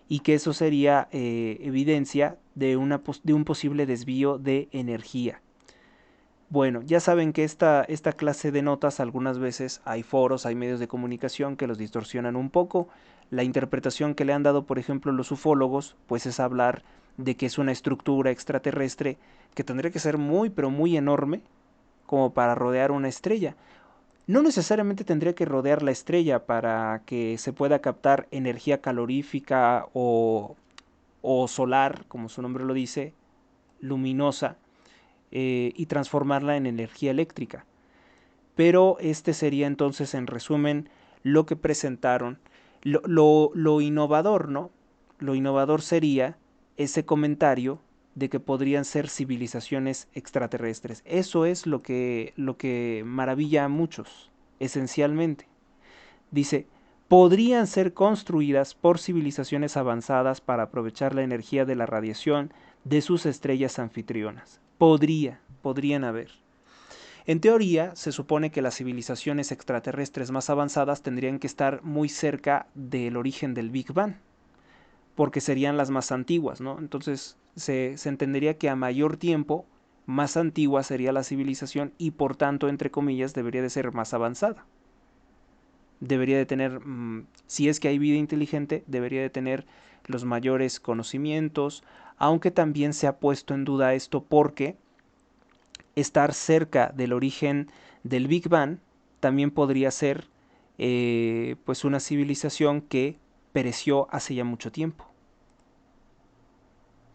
Speaker 2: y que eso sería evidencia de un posible desvío de energía. Bueno, ya saben que esta clase de notas algunas veces hay foros, hay medios de comunicación que los distorsionan un poco. La interpretación que le han dado, por ejemplo, los ufólogos, pues es hablar de que es una estructura extraterrestre que tendría que ser muy, pero muy enorme como para rodear una estrella. No necesariamente tendría que rodear la estrella para que se pueda captar energía calorífica o solar, como su nombre lo dice, luminosa, y transformarla en energía eléctrica. Pero este sería entonces, en resumen, lo que presentaron. Lo innovador, ¿no? Lo innovador sería ese comentario de que podrían ser civilizaciones extraterrestres. Eso es lo que maravilla a muchos, esencialmente. Dice, podrían ser construidas por civilizaciones avanzadas para aprovechar la energía de la radiación de sus estrellas anfitrionas. Podrían haber. En teoría, se supone que las civilizaciones extraterrestres más avanzadas tendrían que estar muy cerca del origen del Big Bang, porque serían las más antiguas, ¿no? Entonces, se entendería que a mayor tiempo, más antigua sería la civilización y por tanto, entre comillas, debería de ser más avanzada. Debería de tener, si es que hay vida inteligente, debería de tener los mayores conocimientos, aunque también se ha puesto en duda esto porque estar cerca del origen del Big Bang también podría ser pues una civilización que pereció hace ya mucho tiempo.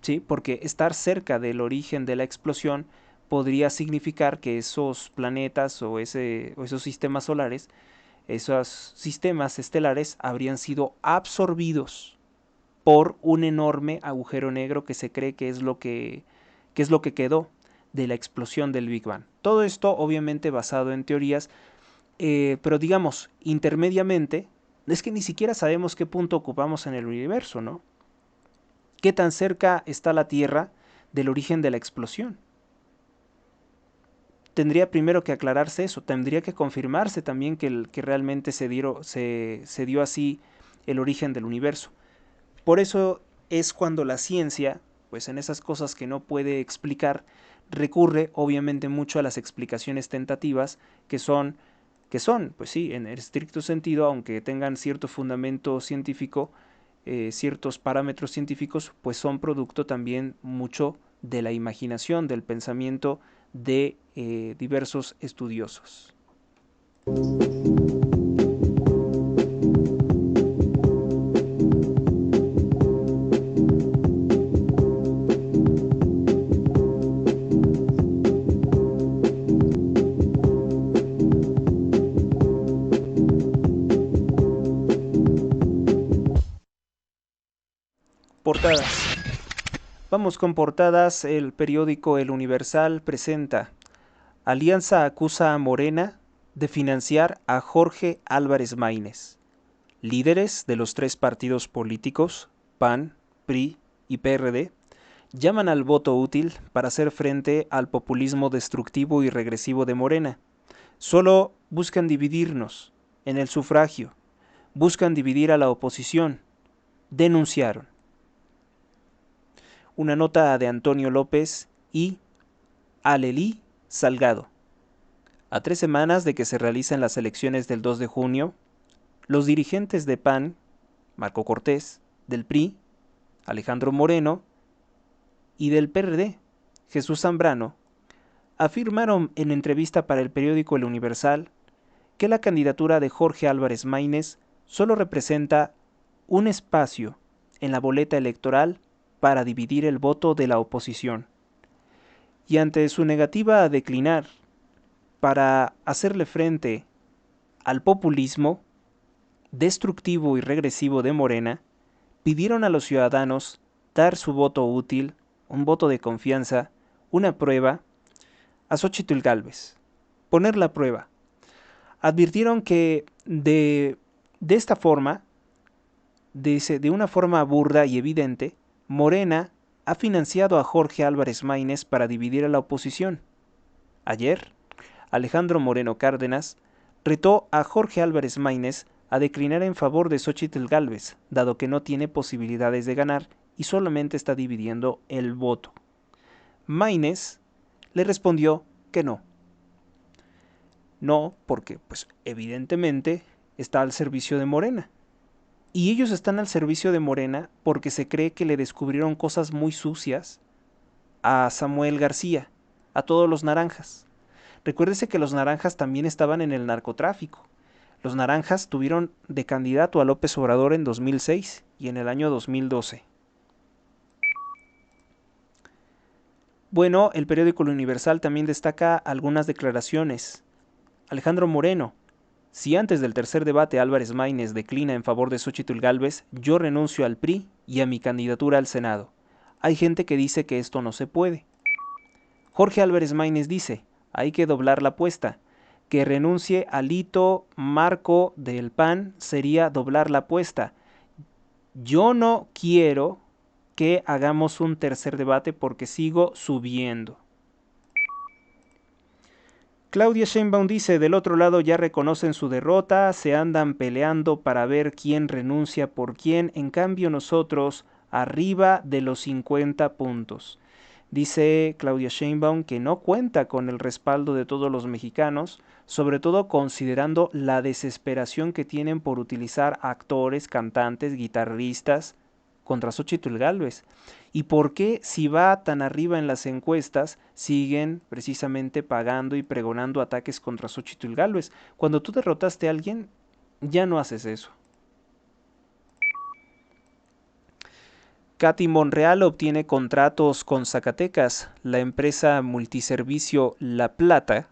Speaker 2: ¿Sí? Porque estar cerca del origen de la explosión podría significar que esos planetas o esos sistemas solares, esos sistemas estelares habrían sido absorbidos por un enorme agujero negro que se cree que es lo que quedó de la explosión del Big Bang. Todo esto obviamente basado en teorías, pero digamos, intermediamente, es que ni siquiera sabemos qué punto ocupamos en el universo, ¿no? ¿Qué tan cerca está la Tierra del origen de la explosión? Tendría primero que aclararse eso, tendría que confirmarse también que realmente se dio así el origen del universo. Por eso es cuando la ciencia, pues en esas cosas que no puede explicar, recurre obviamente mucho a las explicaciones tentativas pues sí, en estricto sentido, aunque tengan cierto fundamento científico, ciertos parámetros científicos, pues son producto también mucho de la imaginación, del pensamiento de diversos estudiosos. Portadas. Vamos con portadas. El periódico El Universal presenta: Alianza acusa a Morena de financiar a Jorge Álvarez Maínez. Líderes de los tres partidos políticos, PAN, PRI y PRD, llaman al voto útil para hacer frente al populismo destructivo y regresivo de Morena. Solo buscan dividirnos en el sufragio, buscan dividir a la oposición, denunciaron. Una nota de Antonio López y Alelí Salgado. A 3 semanas de que se realicen las elecciones del 2 de junio, los dirigentes de PAN, Marco Cortés, del PRI, Alejandro Moreno, y del PRD, Jesús Zambrano, afirmaron en entrevista para el periódico El Universal que la candidatura de Jorge Álvarez Maínez solo representa un espacio en la boleta electoral para dividir el voto de la oposición. Y ante su negativa a declinar para hacerle frente al populismo destructivo y regresivo de Morena, pidieron a los ciudadanos dar su voto útil, un voto de confianza, una prueba, a Xóchitl Gálvez. Poner la prueba. Advirtieron que de esta forma, de una forma burda y evidente, Morena ha financiado a Jorge Álvarez Maínez para dividir a la oposición. Ayer, Alejandro Moreno Cárdenas retó a Jorge Álvarez Maínez a declinar en favor de Xóchitl Gálvez, dado que no tiene posibilidades de ganar y solamente está dividiendo el voto. Maínez le respondió que no. No, porque pues evidentemente está al servicio de Morena. Y ellos están al servicio de Morena porque se cree que le descubrieron cosas muy sucias a Samuel García, a todos los naranjas. Recuérdese que los naranjas también estaban en el narcotráfico. Los naranjas tuvieron de candidato a López Obrador en 2006 y en el año 2012. Bueno, el periódico El Universal también destaca algunas declaraciones. Alejandro Moreno: si antes del tercer debate Álvarez Maínez declina en favor de Xóchitl Gálvez, yo renuncio al PRI y a mi candidatura al Senado. Hay gente que dice que esto no se puede. Jorge Álvarez Maínez dice: hay que doblar la apuesta. Que renuncie Alito Marco del PAN sería doblar la apuesta. Yo no quiero que hagamos un tercer debate porque sigo subiendo. Claudia Sheinbaum dice: del otro lado ya reconocen su derrota, se andan peleando para ver quién renuncia por quién, en cambio nosotros arriba de los 50 puntos. Dice Claudia Sheinbaum que no cuenta con el respaldo de todos los mexicanos, sobre todo considerando la desesperación que tienen por utilizar actores, cantantes, guitarristas contra Xóchitl Gálvez. ¿Y por qué, si va tan arriba en las encuestas, siguen precisamente pagando y pregonando ataques contra Xóchitl Gálvez? Cuando tú derrotaste a alguien, ya no haces eso. Katy Monreal obtiene contratos con Zacatecas. La empresa multiservicio La Plata,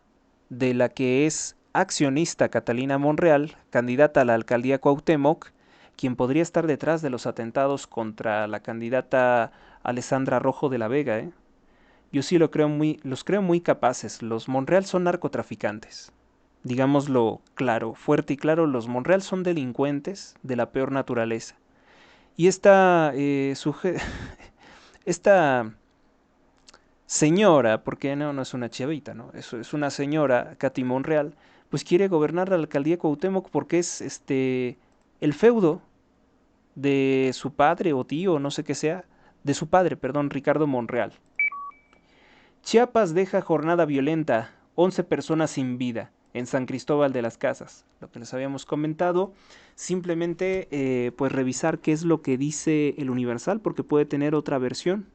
Speaker 2: de la que es accionista Catalina Monreal, candidata a la alcaldía Cuauhtémoc, quien podría estar detrás de los atentados contra la candidata Alessandra Rojo de la Vega. Yo sí los creo muy capaces. Los Monreal son narcotraficantes. Digámoslo claro, fuerte y claro, los Monreal son delincuentes de la peor naturaleza. Y esta señora, porque no es una chavita, ¿no? Es una señora, Katy Monreal, pues quiere gobernar la alcaldía Cuauhtémoc porque es el feudo de su padre o tío, no sé qué sea, de su padre, perdón, Ricardo Monreal. Chiapas deja jornada violenta, 11 personas sin vida en San Cristóbal de las Casas. Lo que les habíamos comentado, simplemente pues revisar qué es lo que dice el Universal, porque puede tener otra versión.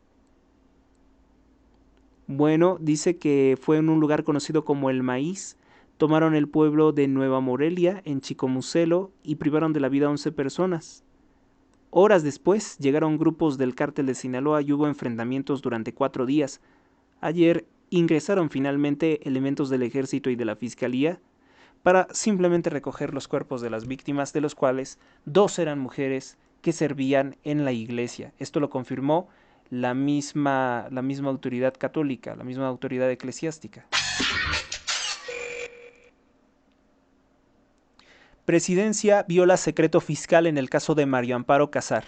Speaker 2: Bueno, dice que fue en un lugar conocido como El Maíz, tomaron el pueblo de Nueva Morelia en Chicomucelo y privaron de la vida a 11 personas. Horas después llegaron grupos del cártel de Sinaloa y hubo enfrentamientos durante 4 días. Ayer ingresaron finalmente elementos del ejército y de la fiscalía para simplemente recoger los cuerpos de las víctimas, de los cuales 2 eran mujeres que servían en la iglesia. Esto lo confirmó la misma autoridad católica, la misma autoridad eclesiástica. Presidencia viola secreto fiscal en el caso de Mario Amparo Casar.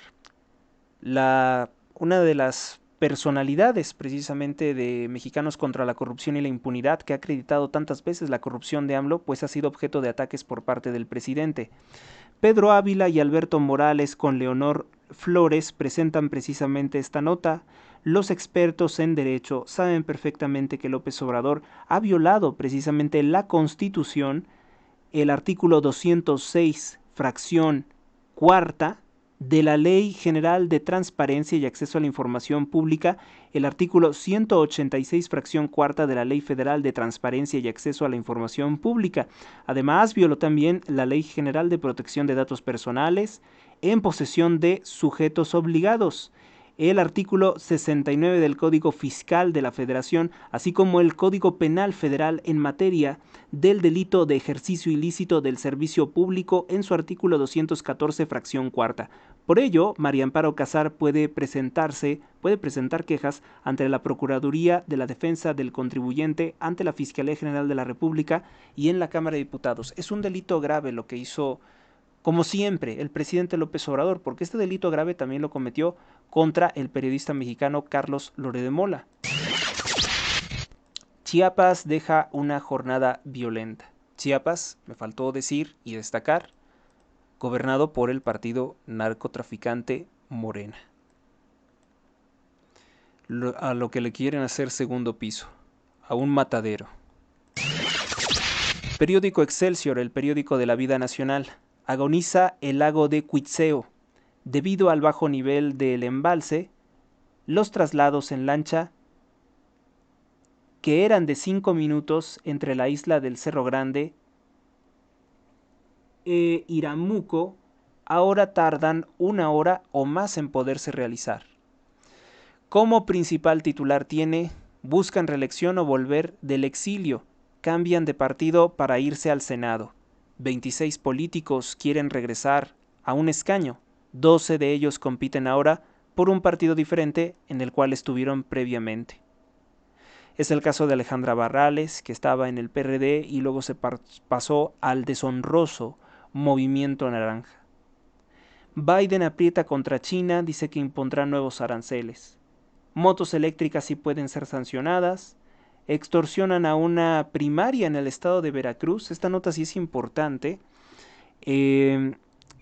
Speaker 2: Una de las personalidades precisamente de Mexicanos contra la Corrupción y la Impunidad, que ha acreditado tantas veces la corrupción de AMLO, pues ha sido objeto de ataques por parte del presidente. Pedro Ávila y Alberto Morales con Leonor Flores presentan precisamente esta nota. Los expertos en derecho saben perfectamente que López Obrador ha violado precisamente la Constitución, el artículo 206, fracción cuarta, de la Ley General de Transparencia y Acceso a la Información Pública, el artículo 186, fracción cuarta de la Ley Federal de Transparencia y Acceso a la Información Pública. Además, violó también la Ley General de Protección de Datos Personales en posesión de sujetos obligados, el artículo 69 del Código Fiscal de la Federación, así como el Código Penal Federal en materia del delito de ejercicio ilícito del servicio público en su artículo 214, fracción cuarta. Por ello, María Amparo Casar puede presentar quejas ante la Procuraduría de la Defensa del Contribuyente, ante la Fiscalía General de la República y en la Cámara de Diputados. Es un delito grave lo que hizo, como siempre, el presidente López Obrador, porque este delito grave también lo cometió contra el periodista mexicano Carlos Loret de Mola. Chiapas deja una jornada violenta. Chiapas, me faltó decir y destacar, gobernado por el partido narcotraficante Morena. A lo que le quieren hacer segundo piso, a un matadero. Periódico Excelsior, el periódico de la vida nacional. Agoniza el lago de Cuitzeo. Debido al bajo nivel del embalse, los traslados en lancha, que eran de 5 minutos entre la isla del Cerro Grande e Iramuco, ahora tardan 1 hora o más en poderse realizar. Como principal titular tiene: buscan reelección o volver del exilio, cambian de partido para irse al Senado. 26 políticos quieren regresar a un escaño, 12 de ellos compiten ahora por un partido diferente en el cual estuvieron previamente. Es el caso de Alejandra Barrales, que estaba en el PRD y luego se pasó al deshonroso Movimiento Naranja. Biden aprieta contra China, dice que impondrá nuevos aranceles. Motos eléctricas sí pueden ser sancionadas. Extorsionan a una primaria en el estado de Veracruz. Esta nota sí es importante.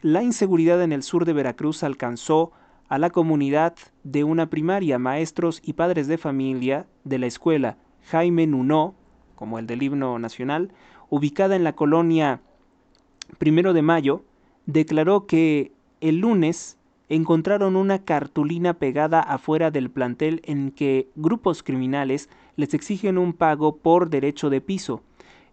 Speaker 2: La inseguridad en el sur de Veracruz alcanzó a la comunidad de una primaria, maestros y padres de familia de la escuela Jaime Nuno, como el del himno nacional, ubicada en la colonia 1 de Mayo, declaró que el lunes encontraron una cartulina pegada afuera del plantel en que grupos criminales les exigen un pago por derecho de piso.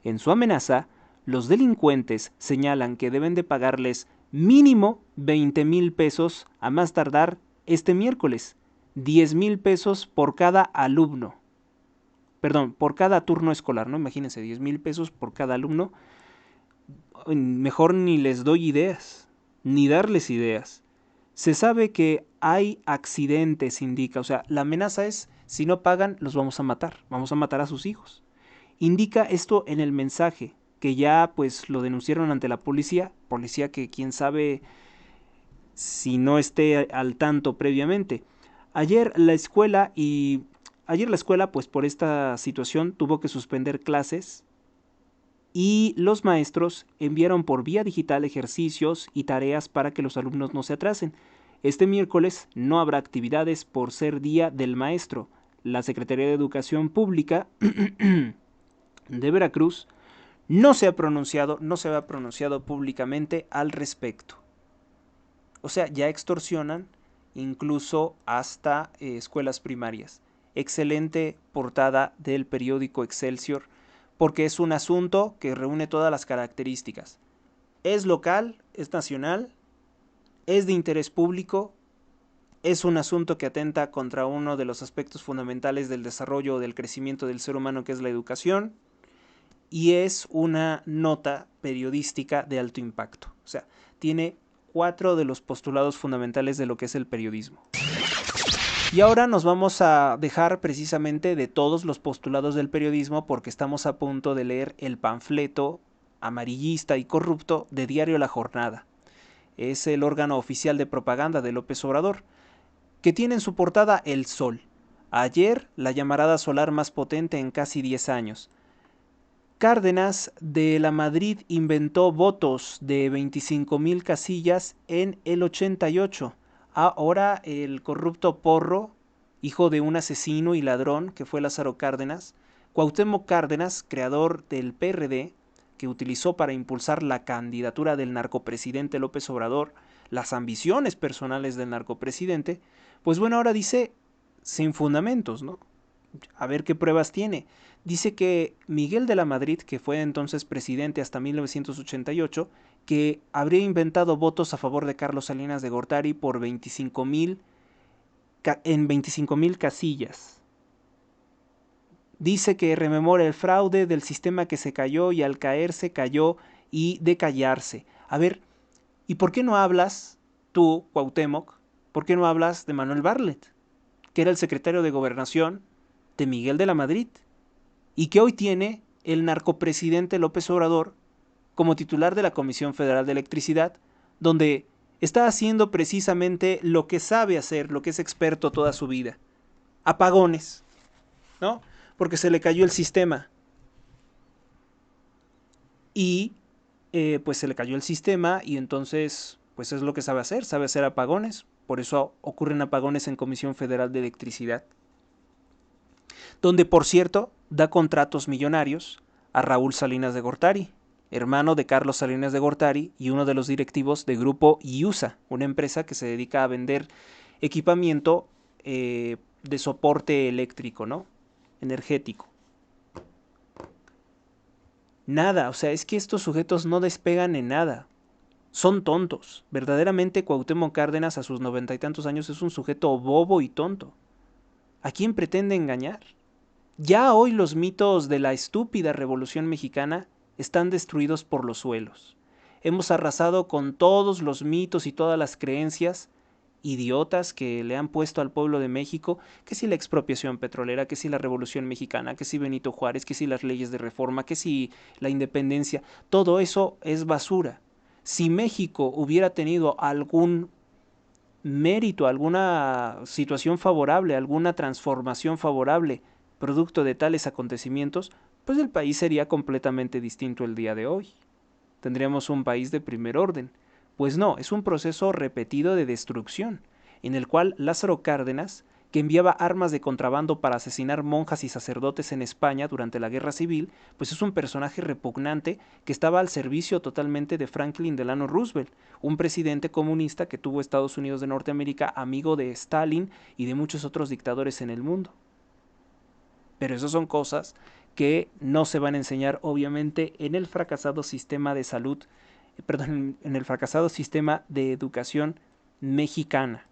Speaker 2: En su amenaza, los delincuentes señalan que deben de pagarles mínimo 20,000 pesos a más tardar este miércoles, 10,000 pesos por cada alumno. Perdón, por cada turno escolar, ¿no? Imagínense, 10,000 pesos por cada alumno. Mejor ni les doy ideas, ni darles ideas. Se sabe que hay accidentes, indica, o sea, la amenaza es: si no pagan, los vamos a matar a sus hijos. Indica esto en el mensaje, que ya pues lo denunciaron ante la policía que quién sabe si no esté al tanto previamente. Ayer la escuela pues por esta situación tuvo que suspender clases y los maestros enviaron por vía digital ejercicios y tareas para que los alumnos no se atrasen. Este miércoles no habrá actividades por ser Día del Maestro. La Secretaría de Educación Pública de Veracruz no se ha pronunciado públicamente al respecto. O sea, ya extorsionan incluso hasta escuelas primarias. Excelente portada del periódico Excelsior, porque es un asunto que reúne todas las características. Es local, es nacional, es de interés público, es un asunto que atenta contra uno de los aspectos fundamentales del desarrollo o del crecimiento del ser humano, que es la educación, y es una nota periodística de alto impacto. O sea, tiene 4 de los postulados fundamentales de lo que es el periodismo. Y ahora nos vamos a dejar precisamente de todos los postulados del periodismo porque estamos a punto de leer el panfleto amarillista y corrupto de Diario La Jornada. Es el órgano oficial de propaganda de López Obrador, que tiene en su portada el sol. Ayer, la llamarada solar más potente en casi 10 años. Cárdenas de la Madrid inventó votos de 25,000 casillas en el 88. Ahora el corrupto Porro, hijo de un asesino y ladrón que fue Lázaro Cárdenas, Cuauhtémoc Cárdenas, creador del PRD, que utilizó para impulsar la candidatura del narcopresidente López Obrador, las ambiciones personales del narcopresidente, pues bueno, ahora dice sin fundamentos, ¿no? A ver qué pruebas tiene. Dice que Miguel de la Madrid, que fue entonces presidente hasta 1988, que habría inventado votos a favor de Carlos Salinas de Gortari por 25,000 en 25,000 casillas. Dice que rememora el fraude del sistema que se cayó y al caerse cayó y de callarse. A ver, ¿y por qué no hablas tú, Cuauhtémoc? ¿Por qué no hablas de Manuel Bartlett, que era el secretario de Gobernación de Miguel de la Madrid y que hoy tiene el narcopresidente López Obrador como titular de la Comisión Federal de Electricidad, donde está haciendo precisamente lo que sabe hacer, lo que es experto toda su vida? Apagones, ¿no? Porque se le cayó el sistema. Y pues se le cayó el sistema y entonces pues es lo que sabe hacer apagones. Por eso ocurren apagones en Comisión Federal de Electricidad, donde por cierto da contratos millonarios a Raúl Salinas de Gortari, hermano de Carlos Salinas de Gortari y uno de los directivos de Grupo IUSA, una empresa que se dedica a vender equipamiento de soporte eléctrico, ¿no? Energético. Nada, o sea, es que estos sujetos no despegan en nada. Son tontos. Verdaderamente Cuauhtémoc Cárdenas a sus 90 y tantos años es un sujeto bobo y tonto. ¿A quién pretende engañar? Ya hoy los mitos de la estúpida Revolución Mexicana están destruidos por los suelos. Hemos arrasado con todos los mitos y todas las creencias idiotas que le han puesto al pueblo de México, que si la expropiación petrolera, que si la Revolución Mexicana, que si Benito Juárez, que si las leyes de reforma, que si la independencia, todo eso es basura. Si México hubiera tenido algún mérito, alguna situación favorable, alguna transformación favorable, producto de tales acontecimientos, pues el país sería completamente distinto el día de hoy. Tendríamos un país de primer orden. Pues no, es un proceso repetido de destrucción, en el cual Lázaro Cárdenas, que enviaba armas de contrabando para asesinar monjas y sacerdotes en España durante la Guerra Civil, pues es un personaje repugnante que estaba al servicio totalmente de Franklin Delano Roosevelt, un presidente comunista que tuvo Estados Unidos de Norteamérica, amigo de Stalin y de muchos otros dictadores en el mundo. Pero esas son cosas que no se van a enseñar obviamente en el fracasado sistema de salud, en el fracasado sistema de educación mexicana.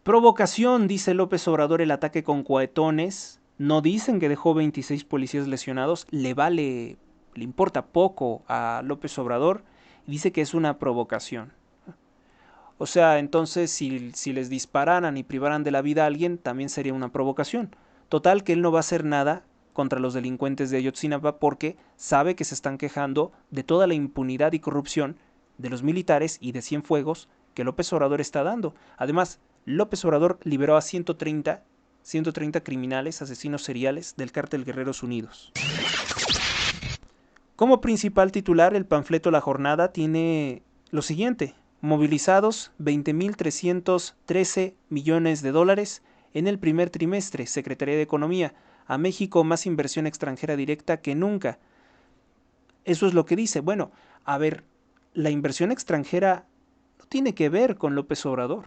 Speaker 2: Provocación, dice López Obrador, el ataque con cohetones. No dicen que dejó 26 policías lesionados. Le importa poco a López Obrador. Dice que es una provocación. O sea, entonces si les dispararan y privaran de la vida a alguien, también sería una provocación. Total, que él no va a hacer nada contra los delincuentes de Ayotzinapa porque sabe que se están quejando de toda la impunidad y corrupción de los militares y de Cienfuegos que López Obrador está dando. Además, López Obrador liberó a 130 criminales, asesinos seriales del cártel Guerreros Unidos. Como principal titular, el panfleto La Jornada tiene lo siguiente: movilizados 20.313 millones de dólares en el primer trimestre, Secretaría de Economía. A México más inversión extranjera directa que nunca. Eso es lo que dice. Bueno, a ver, la inversión extranjera no tiene que ver con López Obrador.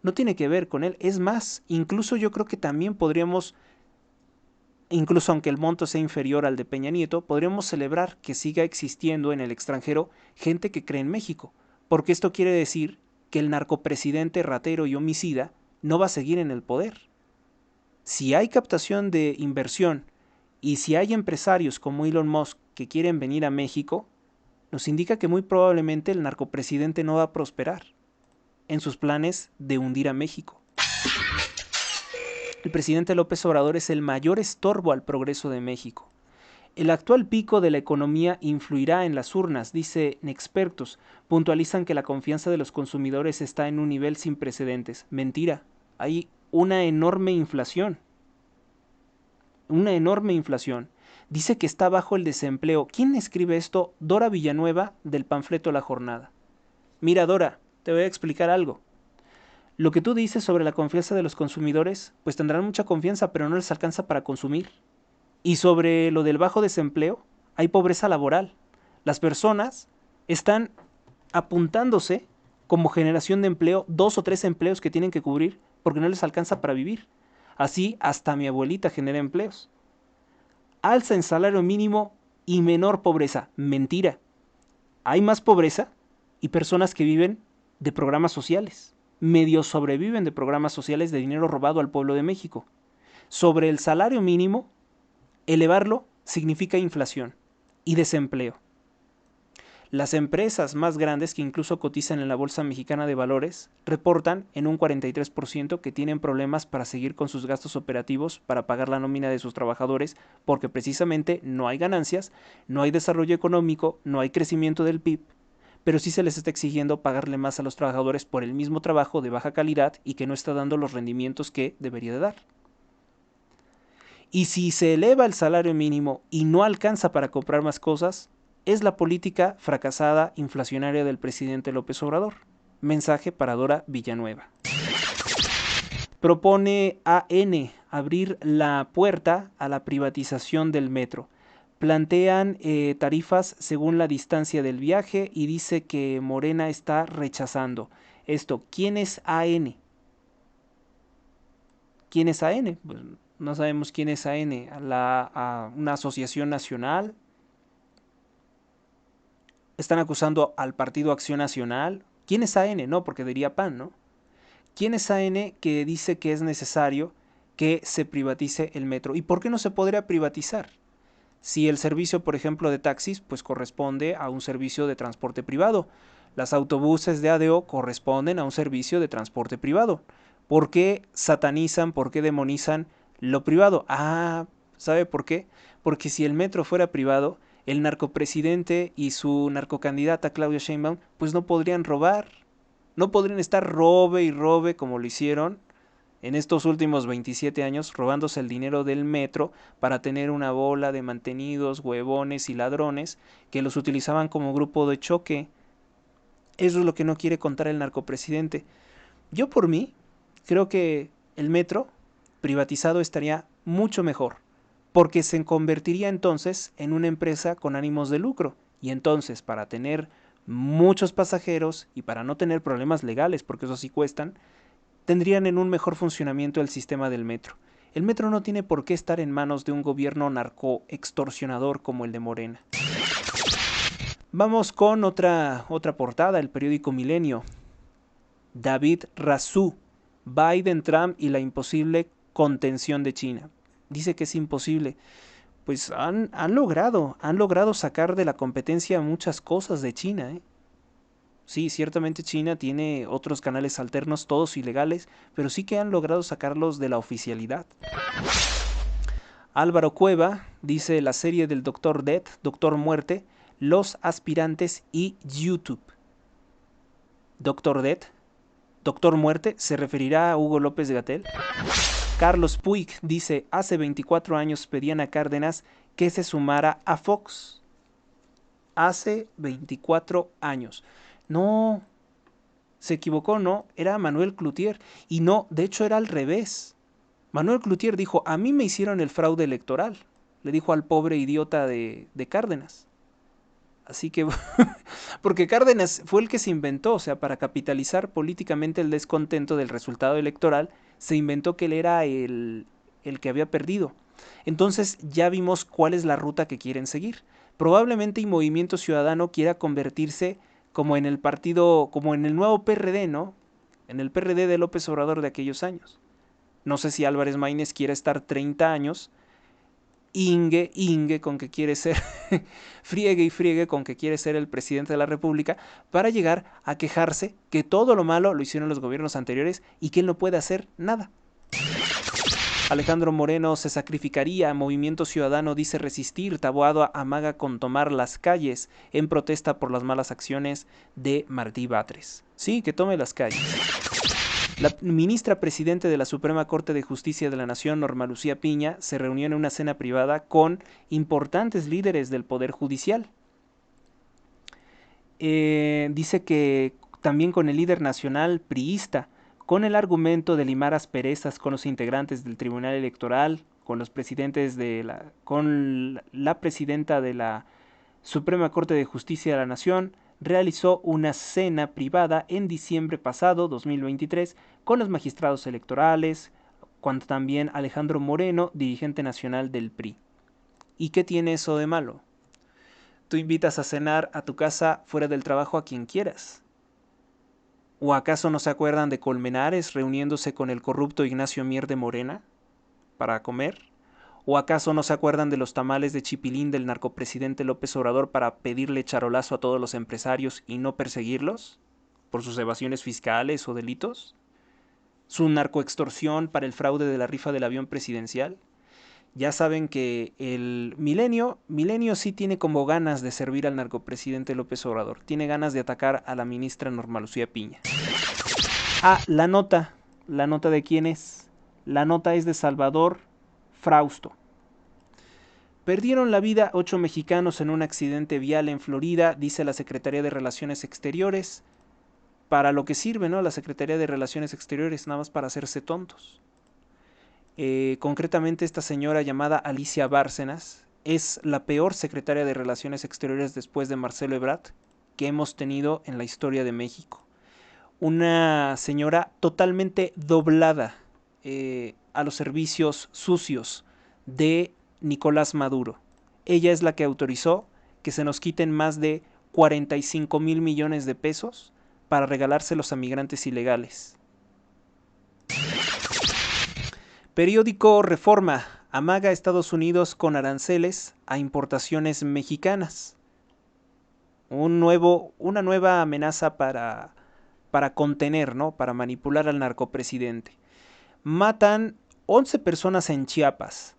Speaker 2: No tiene que ver con él. Es más, incluso yo creo que también podríamos, incluso aunque el monto sea inferior al de Peña Nieto, podríamos celebrar que siga existiendo en el extranjero gente que cree en México. Porque esto quiere decir que el narcopresidente ratero y homicida no va a seguir en el poder. Si hay captación de inversión y si hay empresarios como Elon Musk que quieren venir a México, nos indica que muy probablemente el narcopresidente no va a prosperar en sus planes de hundir a México. El presidente López Obrador es el mayor estorbo al progreso de México. El actual pico de la economía influirá en las urnas, dicen expertos. Puntualizan que la confianza de los consumidores está en un nivel sin precedentes. Mentira, hay una enorme inflación. Una enorme inflación. Dice que está bajo el desempleo. ¿Quién escribe esto? Dora Villanueva, del panfleto La Jornada. Mira, Dora, te voy a explicar algo. Lo que tú dices sobre la confianza de los consumidores, pues tendrán mucha confianza, pero no les alcanza para consumir. Y sobre lo del bajo desempleo, hay pobreza laboral. Las personas están apuntándose como generación de empleo, 2 o 3 empleos que tienen que cubrir porque no les alcanza para vivir. Así hasta mi abuelita genera empleos. Alza en salario mínimo y menor pobreza. Mentira. Hay más pobreza y personas que viven de programas sociales. Medio sobreviven de programas sociales de dinero robado al pueblo de México. Sobre el salario mínimo, elevarlo significa inflación y desempleo. Las empresas más grandes que incluso cotizan en la Bolsa Mexicana de Valores reportan en un 43% que tienen problemas para seguir con sus gastos operativos para pagar la nómina de sus trabajadores porque precisamente no hay ganancias, no hay desarrollo económico, no hay crecimiento del PIB, pero sí se les está exigiendo pagarle más a los trabajadores por el mismo trabajo de baja calidad y que no está dando los rendimientos que debería de dar. Y si se eleva el salario mínimo y no alcanza para comprar más cosas, es la política fracasada inflacionaria del presidente López Obrador. Mensaje para Dora Villanueva. Propone AN abrir la puerta a la privatización del metro. Plantean tarifas según la distancia del viaje y dice que Morena está rechazando esto. ¿Quién es AN? ¿Quién es AN? Pues no sabemos quién es AN. A una asociación nacional. Están acusando al Partido Acción Nacional. ¿Quién es AN? No, porque diría PAN, ¿no? ¿Quién es AN que dice que es necesario que se privatice el metro? ¿Y por qué no se podría privatizar? Si el servicio, por ejemplo, de taxis, pues corresponde a un servicio de transporte privado. Las autobuses de ADO corresponden a un servicio de transporte privado. ¿Por qué satanizan, por qué demonizan lo privado? Ah, ¿sabe por qué? Porque si el metro fuera privado, el narcopresidente y su narcocandidata Claudia Sheinbaum, pues no podrían robar. No podrían estar robe y robe como lo hicieron en estos últimos 27 años, robándose el dinero del metro para tener una bola de mantenidos, huevones y ladrones que los utilizaban como grupo de choque. Eso es lo que no quiere contar el narcopresidente. Yo por mí creo que el metro privatizado estaría mucho mejor, porque se convertiría entonces en una empresa con ánimos de lucro, y entonces para tener muchos pasajeros y para no tener problemas legales, porque eso sí cuestan, tendrían en un mejor funcionamiento el sistema del metro. El metro no tiene por qué estar en manos de un gobierno narcoextorsionador como el de Morena. Vamos con otra portada, el periódico Milenio. David Razú, Biden, Trump y la imposible contención de China. Dice que es imposible. Pues han logrado sacar de la competencia muchas cosas de China, ¿eh? Sí, ciertamente China tiene otros canales alternos, todos ilegales, pero sí que han logrado sacarlos de la oficialidad. Álvaro Cueva dice la serie del Doctor Death, Doctor Muerte, Los Aspirantes y YouTube. Doctor Death, Doctor Muerte, ¿se referirá a Hugo López-Gatell? Carlos Puig dice, hace 24 años pedían a Cárdenas que se sumara a Fox. Hace 24 años. No, se equivocó, no, era Manuel Cloutier. Y no, de hecho era al revés. Manuel Cloutier dijo, a mí me hicieron el fraude electoral. Le dijo al pobre idiota de Cárdenas. Así que, porque Cárdenas fue el que se inventó, o sea, para capitalizar políticamente el descontento del resultado electoral, se inventó que él era el que había perdido. Entonces ya vimos cuál es la ruta que quieren seguir. Probablemente el Movimiento Ciudadano quiera convertirse como en el partido, como en el nuevo PRD, ¿no? En el PRD de López Obrador de aquellos años. No sé si Álvarez Maínez quiera estar 30 años ingue con que quiere ser, friegue y friegue con que quiere ser el presidente de la República, para llegar a quejarse que todo lo malo lo hicieron los gobiernos anteriores y que él no puede hacer nada. Alejandro Moreno se sacrificaría, Movimiento Ciudadano dice resistir, Taboada amaga con tomar las calles en protesta por las malas acciones de Martí Batres. Sí, que tome las calles. La ministra presidente de la Suprema Corte de Justicia de la Nación, Norma Lucía Piña, se reunió en una cena privada con importantes líderes del Poder Judicial. Dice que también con el líder nacional priista, con el argumento de limar asperezas con los integrantes del Tribunal Electoral, con los presidentes con la presidenta de la Suprema Corte de Justicia de la Nación, realizó una cena privada en diciembre pasado, 2023, con los magistrados electorales, cuando también Alejandro Moreno, dirigente nacional del PRI. ¿Y qué tiene eso de malo? Tú invitas a cenar a tu casa fuera del trabajo a quien quieras. ¿O acaso no se acuerdan de Colmenares reuniéndose con el corrupto Ignacio Mier de Morena para comer? ¿O acaso no se acuerdan de los tamales de chipilín del narcopresidente López Obrador para pedirle charolazo a todos los empresarios y no perseguirlos por sus evasiones fiscales o delitos? ¿Su narcoextorsión para el fraude de la rifa del avión presidencial? Ya saben que el Milenio sí tiene como ganas de servir al narcopresidente López Obrador. Tiene ganas de atacar a la ministra Norma Lucía Piña. Ah, la nota de quién es. La nota es de Salvador Frausto. Perdieron la vida 8 mexicanos en un accidente vial en Florida, dice la Secretaría de Relaciones Exteriores. Para lo que sirve, ¿no? La Secretaría de Relaciones Exteriores, nada más para hacerse tontos. Concretamente esta señora llamada Alicia Bárcenas es la peor secretaria de Relaciones Exteriores después de Marcelo Ebrard que hemos tenido en la historia de México. Una señora totalmente doblada a los servicios sucios de Nicolás Maduro. Ella es la que autorizó que se nos quiten más de 45,000 millones de pesos para regalárselos a migrantes ilegales. Periódico Reforma amaga a Estados Unidos con aranceles a importaciones mexicanas. Una nueva amenaza para contener, ¿no? Para manipular al narcopresidente. Matan 11 personas en Chiapas.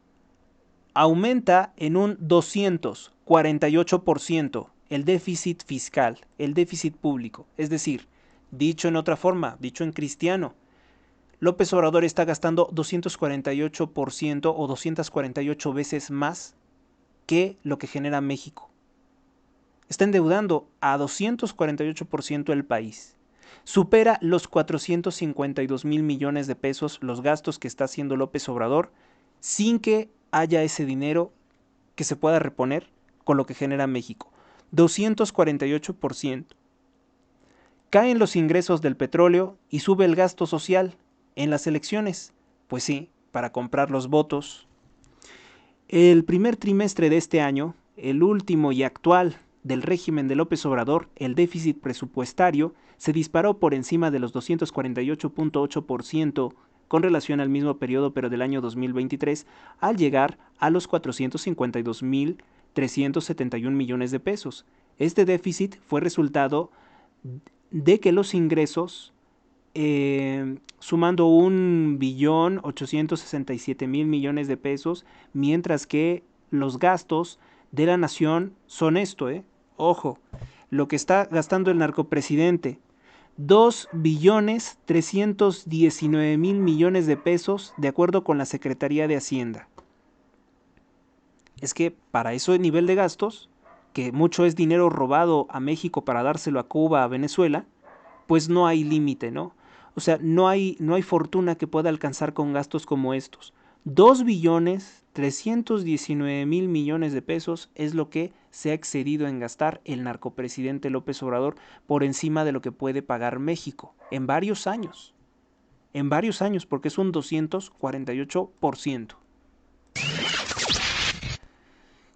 Speaker 2: Aumenta en un 248% el déficit fiscal, el déficit público. Es decir, dicho en otra forma, dicho en cristiano, López Obrador está gastando 248% o 248 veces más que lo que genera México. Está endeudando a 248% el país. Supera los 452,000 millones de pesos los gastos que está haciendo López Obrador sin que haya ese dinero que se pueda reponer con lo que genera México. 248%. Caen los ingresos del petróleo y sube el gasto social. En las elecciones, pues sí, para comprar los votos. El primer trimestre de este año, el último y actual del régimen de López Obrador, el déficit presupuestario se disparó por encima de los 248.8% con relación al mismo periodo pero del año 2023, al llegar a los 452,371 millones de pesos. Este déficit fue resultado de que los ingresos sumando 1,867,000 millones de pesos, mientras que los gastos de la nación son esto, ojo, lo que está gastando el narcopresidente, 2,319,000 millones de pesos, de acuerdo con la Secretaría de Hacienda. Es que para ese nivel de gastos, que mucho es dinero robado a México para dárselo a Cuba, a Venezuela, pues no hay límite, ¿no? O sea, no hay fortuna que pueda alcanzar con gastos como estos. 2,319,000 millones de pesos es lo que se ha excedido en gastar el narcopresidente López Obrador por encima de lo que puede pagar México en varios años. En varios años, porque es un 248%.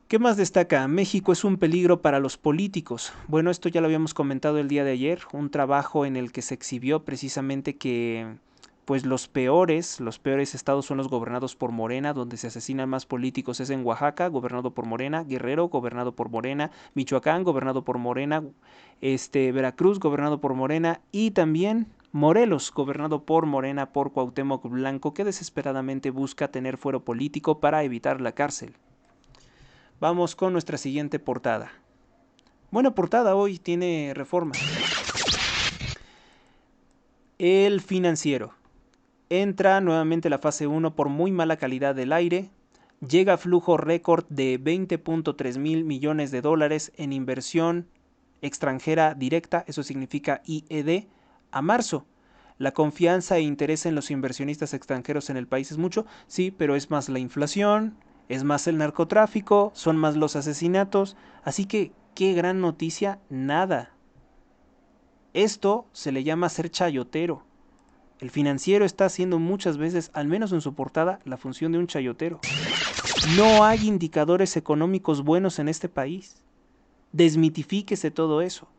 Speaker 2: ¿Qué más destaca? México es un peligro para los políticos. Bueno, esto ya lo habíamos comentado el día de ayer, un trabajo en el que se exhibió precisamente que pues los peores estados son los gobernados por Morena, donde se asesinan más políticos es en Oaxaca, gobernado por Morena, Guerrero, gobernado por Morena, Michoacán, gobernado por Morena, Veracruz, gobernado por Morena, y también Morelos, gobernado por Morena, por Cuauhtémoc Blanco, que desesperadamente busca tener fuero político para evitar la cárcel. Vamos con nuestra siguiente portada. Buena portada hoy, tiene Reforma. El Financiero. Entra nuevamente la fase 1 por muy mala calidad del aire. Llega flujo récord de 20.3 mil millones de dólares en inversión extranjera directa, eso significa IED, a marzo. La confianza e interés en los inversionistas extranjeros en el país es mucho, sí, pero es más la inflación, es más el narcotráfico, son más los asesinatos, así que, ¿qué gran noticia? Nada. Esto se le llama ser chayotero. El Financiero está haciendo muchas veces, al menos en su portada, la función de un chayotero. No hay indicadores económicos buenos en este país. Desmitifíquese todo eso.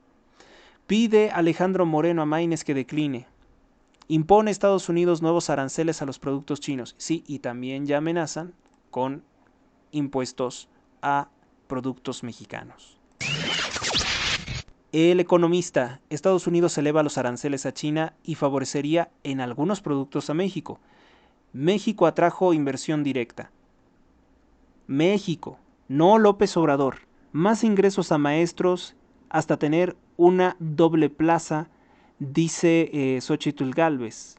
Speaker 2: Pide Alejandro Moreno a Maínez que decline. Impone Estados Unidos nuevos aranceles a los productos chinos. Sí, y también ya amenazan con impuestos a productos mexicanos. El Economista. Estados Unidos eleva los aranceles a China y favorecería en algunos productos a México. México atrajo inversión directa. México, no López Obrador. Más ingresos a maestros hasta tener una doble plaza, dice Xóchitl Gálvez.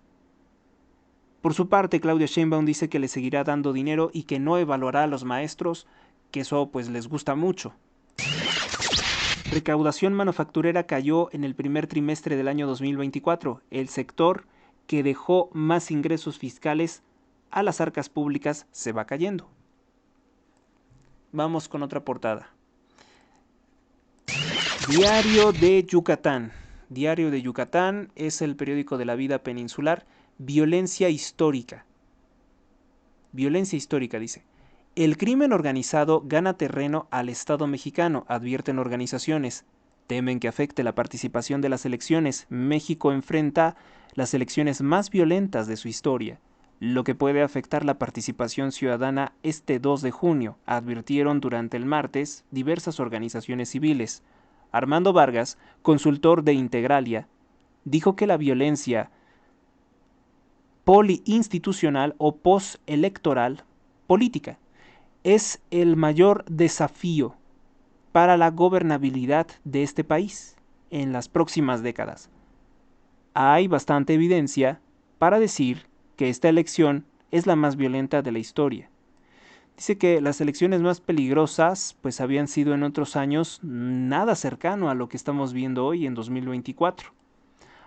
Speaker 2: Por su parte, Claudia Sheinbaum dice que le seguirá dando dinero y que no evaluará a los maestros, que eso pues les gusta mucho. Recaudación manufacturera cayó en el primer trimestre del año 2024, el sector que dejó más ingresos fiscales a las arcas públicas se va cayendo. Vamos con otra portada. Diario de Yucatán. Diario de Yucatán es el periódico de la vida peninsular. Violencia histórica. Violencia histórica, dice. El crimen organizado gana terreno al Estado mexicano, advierten organizaciones. Temen que afecte la participación de las elecciones. México enfrenta las elecciones más violentas de su historia, lo que puede afectar la participación ciudadana este 2 de junio, advirtieron durante el martes diversas organizaciones civiles. Armando Vargas, consultor de Integralia, dijo que la violencia poliinstitucional o postelectoral política es el mayor desafío para la gobernabilidad de este país en las próximas décadas. Hay bastante evidencia para decir que esta elección es la más violenta de la historia. Dice que las elecciones más peligrosas pues habían sido en otros años nada cercano a lo que estamos viendo hoy en 2024.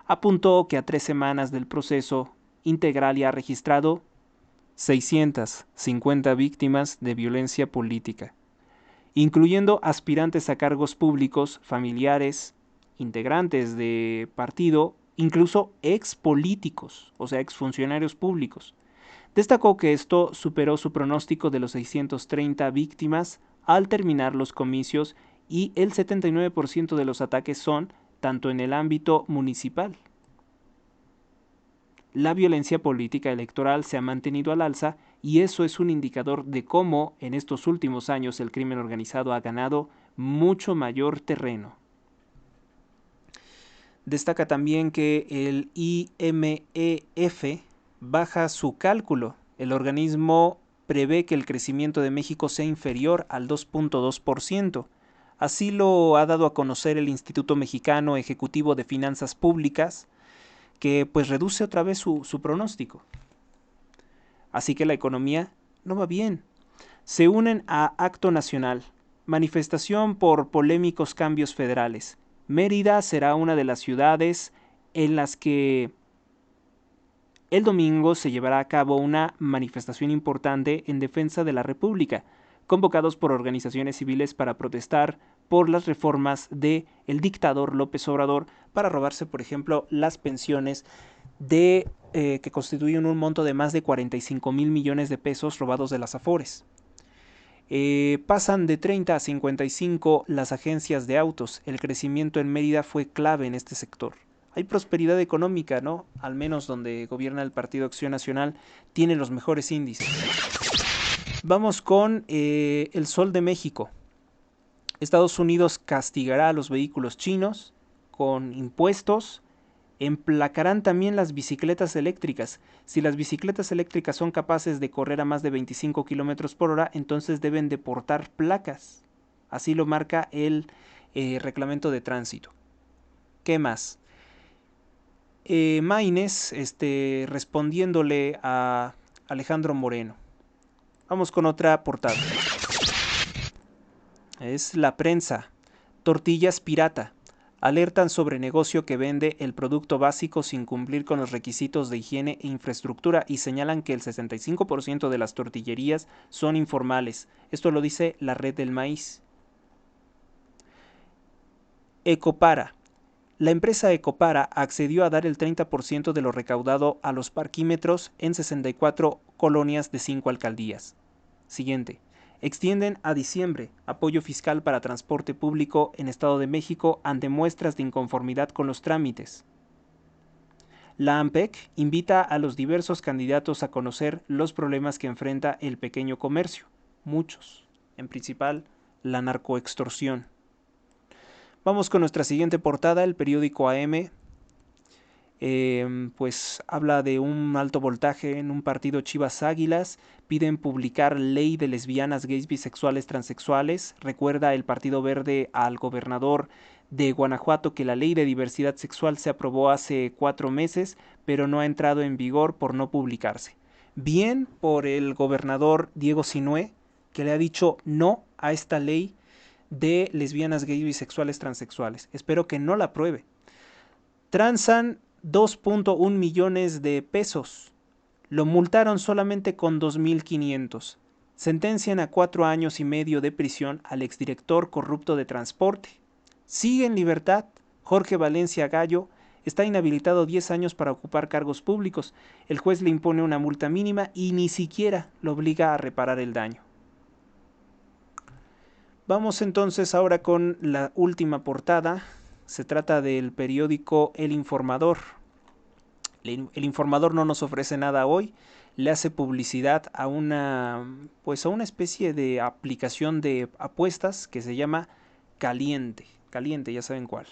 Speaker 2: Apuntó que a 3 semanas del proceso, Integralia ha registrado 650 víctimas de violencia política, incluyendo aspirantes a cargos públicos, familiares, integrantes de partido, incluso expolíticos, o sea, exfuncionarios públicos. Destacó que esto superó su pronóstico de los 630 víctimas al terminar los comicios y el 79% de los ataques son tanto en el ámbito municipal. La violencia política electoral se ha mantenido al alza y eso es un indicador de cómo en estos últimos años el crimen organizado ha ganado mucho mayor terreno. Destaca también que el IMEF baja su cálculo. El organismo prevé que el crecimiento de México sea inferior al 2.2%. Así lo ha dado a conocer el Instituto Mexicano Ejecutivo de Finanzas Públicas, que pues reduce otra vez su pronóstico. Así que la economía no va bien. Se unen a Acto Nacional, manifestación por polémicos cambios federales. Mérida será una de las ciudades en las que el domingo se llevará a cabo una manifestación importante en defensa de la República, convocados por organizaciones civiles para protestar por las reformas del dictador López Obrador para robarse, por ejemplo, las pensiones que constituyen un monto de más de 45,000 millones de pesos robados de las Afores. Pasan de 30 a 55 las agencias de autos. El crecimiento en Mérida fue clave en este sector. hay prosperidad económica, ¿no? Al menos donde gobierna el Partido Acción Nacional, tiene los mejores índices. Vamos con el Sol de México. Estados Unidos castigará a los vehículos chinos con impuestos. Emplacarán también las bicicletas eléctricas. Si las bicicletas eléctricas son capaces de correr a más de 25 kilómetros por hora, entonces deben de portar placas. Así lo marca el reglamento de tránsito. ¿Qué más? Maines respondiéndole a Alejandro Moreno. Vamos con otra portada. Es La Prensa. Tortillas pirata. Alertan sobre negocio que vende el producto básico sin cumplir con los requisitos de higiene e infraestructura y señalan que el 65% de las tortillerías son informales. Esto lo dice la Red del Maíz. Ecopara. La empresa Ecopara accedió a dar el 30% de lo recaudado a los parquímetros en 64 colonias de 5 alcaldías. Siguiente. Extienden a diciembre apoyo fiscal para transporte público en Estado de México ante muestras de inconformidad con los trámites. La AMPEC invita a los diversos candidatos a conocer los problemas que enfrenta el pequeño comercio, muchos, en principal la narcoextorsión. Vamos con nuestra siguiente portada, el periódico AM. Pues habla de un alto voltaje en un partido Chivas Águilas, piden publicar ley de lesbianas, gays, bisexuales, transexuales, recuerda el Partido Verde al gobernador de Guanajuato que la ley de diversidad sexual se aprobó hace 4 meses, pero no ha entrado en vigor por no publicarse. Bien por el gobernador Diego Sinue, que le ha dicho no a esta ley de lesbianas, gays, bisexuales, transexuales. Espero que no la apruebe. Transan 2.1 millones de pesos. Lo multaron solamente con 2.500. Sentencian a 4 años y medio de prisión al exdirector corrupto de transporte. Sigue en libertad. Jorge Valencia Gallo está inhabilitado 10 años para ocupar cargos públicos. El juez le impone una multa mínima y ni siquiera lo obliga a reparar el daño. Vamos entonces ahora con la última portada. Se trata del periódico El Informador. El Informador no nos ofrece nada hoy. Le hace publicidad a una especie de aplicación de apuestas que se llama Caliente. Caliente, ya saben cuál.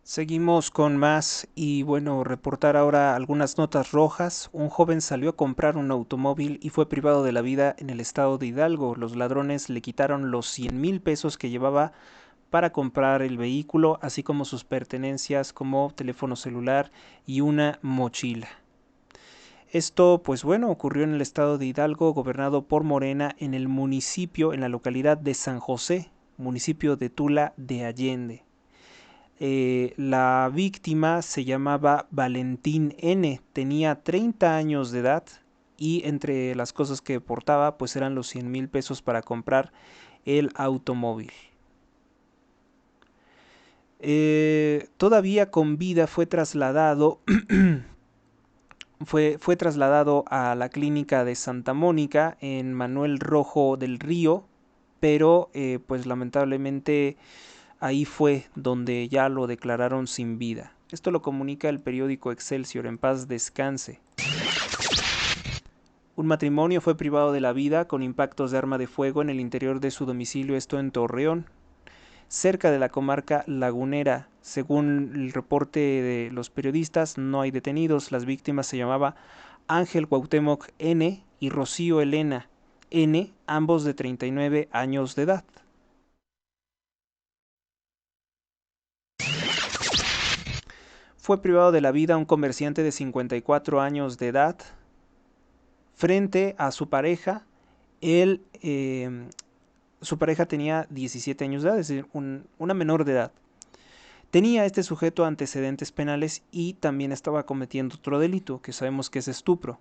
Speaker 2: Seguimos con más y bueno, reportar ahora algunas notas rojas. Un joven salió a comprar un automóvil y fue privado de la vida en el estado de Hidalgo. Los ladrones le quitaron los 100,000 pesos que llevaba para comprar el vehículo, así como sus pertenencias como teléfono celular y una mochila. Esto, pues bueno, ocurrió en el estado de Hidalgo, gobernado por Morena, en el municipio, en la localidad de San José, municipio de Tula de Allende. La víctima se llamaba Valentín N, tenía 30 años de edad y entre las cosas que portaba pues eran los 100,000 pesos para comprar el automóvil. Todavía con vida fue trasladado fue trasladado a la clínica de Santa Mónica en Manuel Rojo del Río, pero pues lamentablemente ahí fue donde ya lo declararon sin vida. Esto lo comunica el periódico Excelsior. En paz descanse. Un matrimonio fue privado de la vida con impactos de arma de fuego en el interior de su domicilio, esto en Torreón, cerca de la comarca lagunera. Según el reporte de los periodistas, no hay detenidos. Las víctimas se llamaban Ángel Cuauhtémoc N. y Rocío Elena N., ambos de 39 años de edad. Fue privado de la vida un comerciante de 54 años de edad frente a su pareja. Su pareja tenía 17 años de edad, es decir, una menor de edad. Tenía este sujeto antecedentes penales y también estaba cometiendo otro delito, que sabemos que es estupro.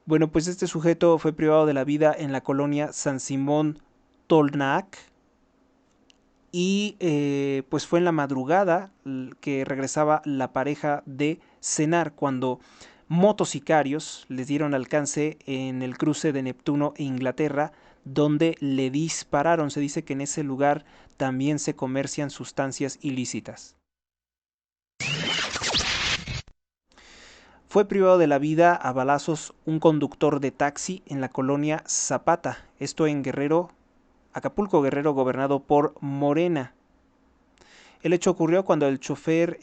Speaker 2: Bueno, pues este sujeto fue privado de la vida en la colonia San Simón Tolnac y pues fue en la madrugada que regresaba la pareja de cenar cuando motosicarios les dieron alcance en el cruce de Neptuno e Inglaterra, donde le dispararon. Se dice que en ese lugar también se comercian sustancias ilícitas. Fue privado de la vida a balazos un conductor de taxi en la colonia Zapata, esto en Guerrero, Acapulco, Guerrero, gobernado por Morena. El hecho ocurrió cuando el chofer,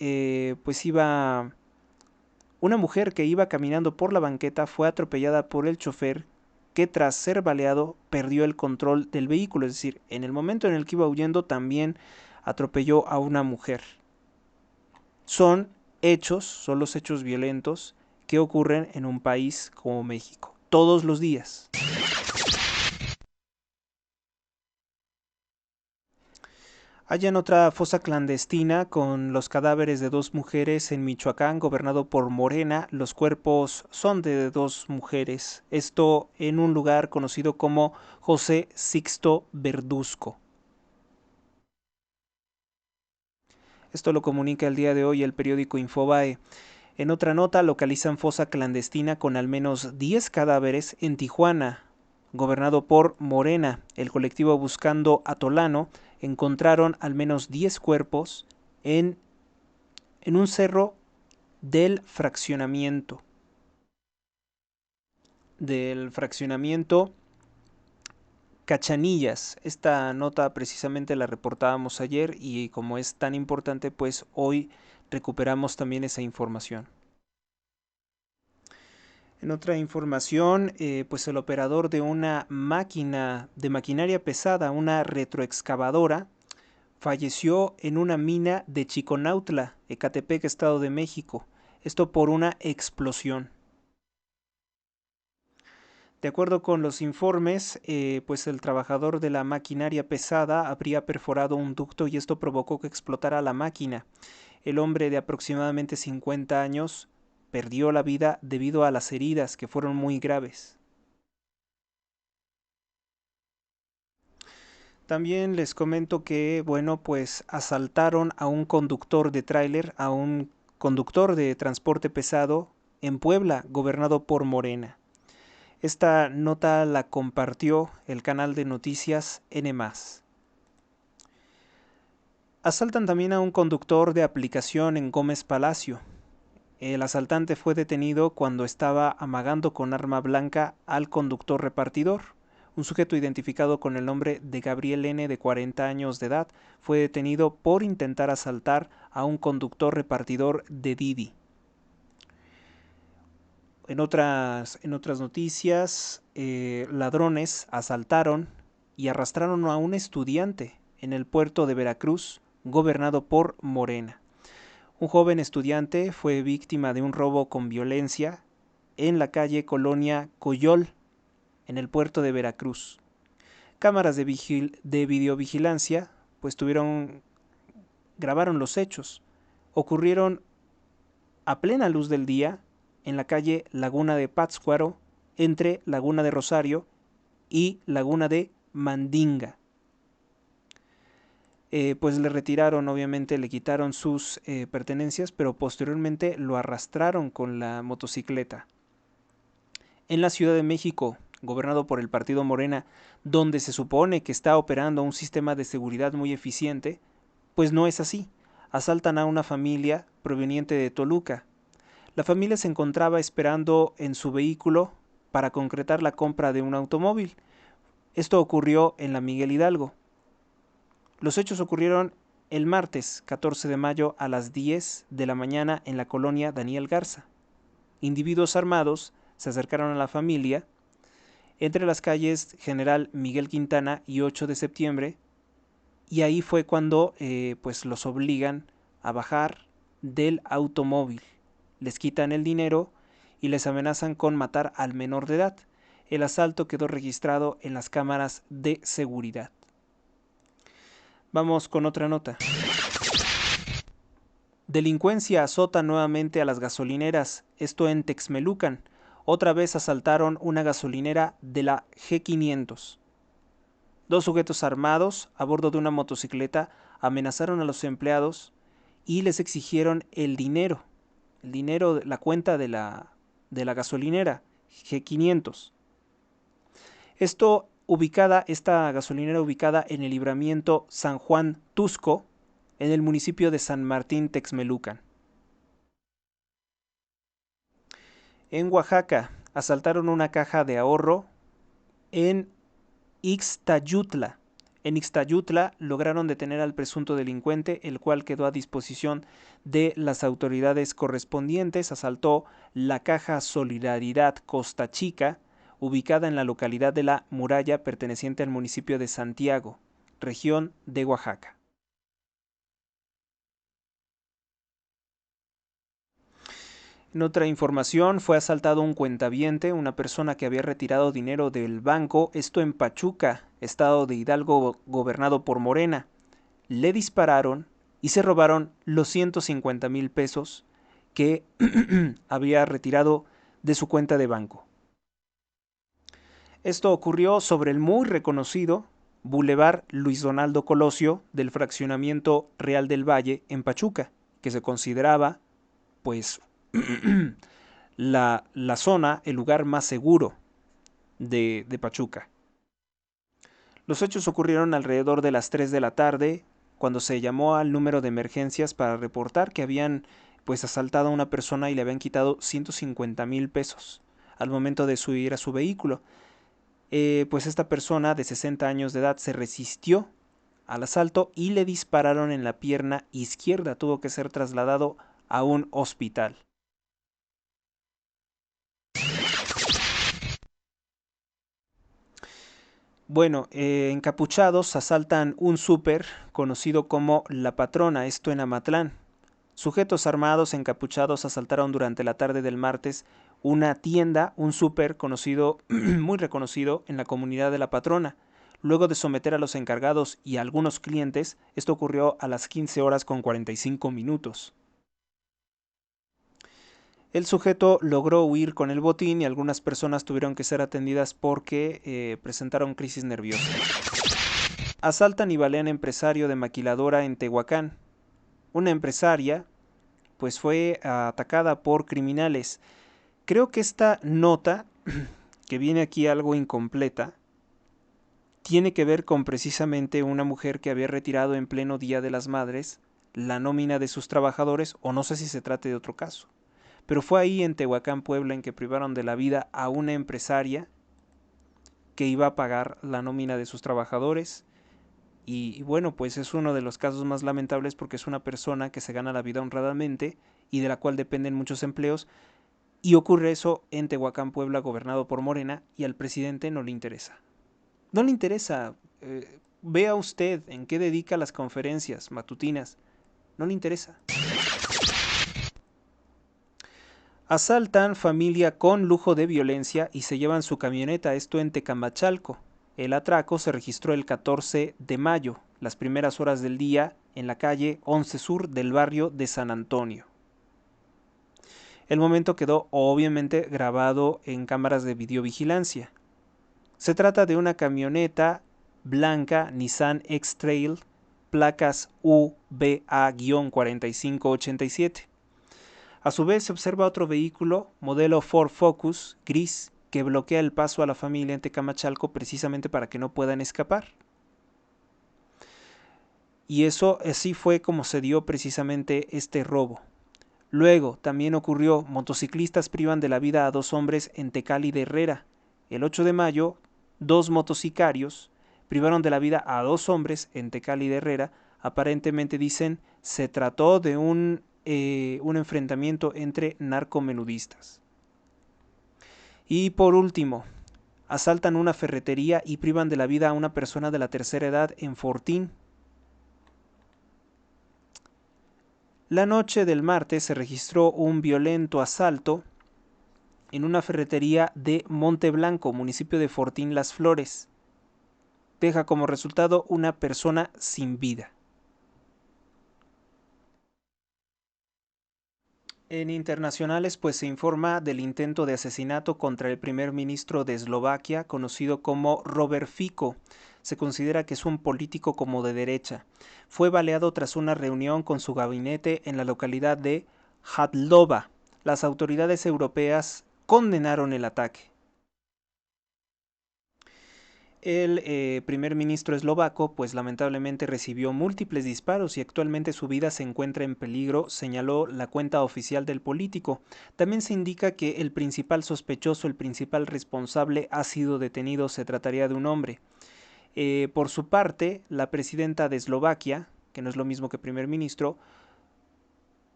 Speaker 2: una mujer que iba caminando por la banqueta fue atropellada por el chofer, que tras ser baleado perdió el control del vehículo, es decir, en el momento en el que iba huyendo también atropelló a una mujer. Son los hechos violentos que ocurren en un país como México, todos los días. Hallan otra fosa clandestina con los cadáveres de 2 mujeres en Michoacán, gobernado por Morena. Los cuerpos son de 2 mujeres, esto en un lugar conocido como José Sixto Verduzco. Esto lo comunica el día de hoy el periódico Infobae. En otra nota, localizan fosa clandestina con al menos 10 cadáveres en Tijuana, gobernado por Morena. El colectivo Buscando Atolano encontraron al menos 10 cuerpos en un cerro del fraccionamiento. Cachanillas. Esta nota precisamente la reportábamos ayer y como es tan importante, pues hoy recuperamos también esa información. En otra información, pues el operador de una máquina de maquinaria pesada, una retroexcavadora, falleció en una mina de Chiconautla, Ecatepec, Estado de México. Esto por una explosión. De acuerdo con los informes, pues el trabajador de la maquinaria pesada habría perforado un ducto y esto provocó que explotara la máquina. El hombre de aproximadamente 50 años perdió la vida debido a las heridas que fueron muy graves. También les comento que, bueno, pues asaltaron a un conductor de tráiler, a un conductor de transporte pesado en Puebla, gobernado por Morena. Esta nota la compartió el canal de noticias N+. Asaltan también a un conductor de aplicación en Gómez Palacio. El asaltante fue detenido cuando estaba amagando con arma blanca al conductor repartidor. Un sujeto identificado con el nombre de Gabriel N., de 40 años de edad, fue detenido por intentar asaltar a un conductor repartidor de Didi. En otras noticias, ladrones asaltaron y arrastraron a un estudiante en el puerto de Veracruz, gobernado por Morena. Un joven estudiante fue víctima de un robo con violencia en la calle Colonia Coyol, en el puerto de Veracruz. Cámaras de videovigilancia pues grabaron los hechos. Ocurrieron a plena luz del día en la calle Laguna de Pátzcuaro, entre Laguna de Rosario y Laguna de Mandinga. Pues le retiraron, obviamente le quitaron sus pertenencias, pero posteriormente lo arrastraron con la motocicleta. En la Ciudad de México, gobernado por el partido Morena, donde se supone que está operando un sistema de seguridad muy eficiente, Pues no es así. Asaltan a una familia proveniente de Toluca. La familia se encontraba esperando en su vehículo para concretar la compra de un automóvil. Esto ocurrió en la Miguel Hidalgo. Los hechos ocurrieron el martes 14 de mayo a las 10 de la mañana en la colonia Daniel Garza. Individuos armados se acercaron a la familia entre las calles General Miguel Quintana y 8 de septiembre, y ahí fue cuando pues los obligan a bajar del automóvil. Les quitan el dinero y les amenazan con matar al menor de edad. El asalto quedó registrado en las cámaras de seguridad. Vamos con otra nota. Delincuencia azota nuevamente a las gasolineras, esto en Texmelucan. Otra vez asaltaron una gasolinera de la G500. Dos sujetos armados a bordo de una motocicleta amenazaron a los empleados y les exigieron el dinero, la cuenta de la gasolinera G500. Esta gasolinera ubicada en el libramiento San Juan Tusco, en el municipio de San Martín Texmelucan. En Oaxaca asaltaron una caja de ahorro en Ixtayutla. En Ixtayutla lograron detener al presunto delincuente, el cual quedó a disposición de las autoridades correspondientes. Asaltó la caja Solidaridad Costa Chica, ubicada en la localidad de La Muralla, perteneciente al municipio de Santiago, región de Oaxaca. En otra información, fue asaltado un cuentaviente, una persona que había retirado dinero del banco, esto en Pachuca, estado de Hidalgo gobernado por Morena. Le dispararon y se robaron los 150,000 pesos que había retirado de su cuenta de banco. Esto ocurrió sobre el muy reconocido Boulevard Luis Donaldo Colosio del fraccionamiento Real del Valle en Pachuca, que se consideraba, pues, la zona, el lugar más seguro de Pachuca. Los hechos ocurrieron alrededor de las 3 de la tarde, cuando se llamó al número de emergencias para reportar que habían pues asaltado a una persona y le habían quitado 150,000 pesos al momento de subir a su vehículo. Pues esta persona de 60 años de edad se resistió al asalto y le dispararon en la pierna izquierda. Tuvo que ser trasladado a un hospital. Bueno, encapuchados asaltan un súper conocido como La Patrona, esto en Amatlán. Sujetos armados encapuchados asaltaron durante la tarde del martes una tienda, un súper conocido, muy reconocido en la comunidad de La Patrona. Luego de someter a los encargados y a algunos clientes, esto ocurrió a las 15 horas con 45 minutos. El sujeto logró huir con el botín y algunas personas tuvieron que ser atendidas porque presentaron crisis nerviosa. Asaltan y balean empresario de maquiladora en Tehuacán. Una empresaria pues fue atacada por criminales. Creo que esta nota, que viene aquí algo incompleta, tiene que ver con precisamente una mujer que había retirado en pleno Día de las Madres la nómina de sus trabajadores, o no sé si se trate de otro caso. Pero fue ahí en Tehuacán, Puebla, en que privaron de la vida a una empresaria que iba a pagar la nómina de sus trabajadores. Y bueno, pues es uno de los casos más lamentables porque es una persona que se gana la vida honradamente y de la cual dependen muchos empleos. Y ocurre eso en Tehuacán, Puebla, gobernado por Morena, y al presidente no le interesa. No le interesa. Vea usted en qué dedica las conferencias matutinas. No le interesa. Asaltan familia con lujo de violencia y se llevan su camioneta, esto en Tecamachalco. El atraco se registró el 14 de mayo, las primeras horas del día, en la calle 11 Sur del barrio de San Antonio. El momento quedó obviamente grabado en cámaras de videovigilancia. Se trata de una camioneta blanca Nissan X-Trail, placas UBA-4587. A su vez se observa otro vehículo, modelo Ford Focus, gris, que bloquea el paso a la familia en Tecamachalco precisamente para que no puedan escapar. Y eso así fue como se dio precisamente este robo. Luego también ocurrió, motociclistas privan de la vida a 2 hombres en Tecali de Herrera. El 8 de mayo, 2 motocicarios privaron de la vida a 2 hombres en Tecali de Herrera. Aparentemente dicen se trató de un enfrentamiento entre narcomenudistas. Y por último, asaltan una ferretería y privan de la vida a una persona de la tercera edad en Fortín. La noche del martes se registró un violento asalto en una ferretería de Monte Blanco, municipio de Fortín Las Flores. Deja como resultado una persona sin vida. En internacionales, pues se informa del intento de asesinato contra el primer ministro de Eslovaquia, conocido como Robert Fico. Se considera que es un político como de derecha. Fue baleado tras una reunión con su gabinete en la localidad de Hadlova. Las autoridades europeas condenaron el ataque. El primer ministro eslovaco, pues lamentablemente recibió múltiples disparos y actualmente su vida se encuentra en peligro, señaló la cuenta oficial del político. También se indica que el principal sospechoso, el principal responsable, ha sido detenido. Se trataría de un hombre. Por su parte, la presidenta de Eslovaquia, que no es lo mismo que primer ministro,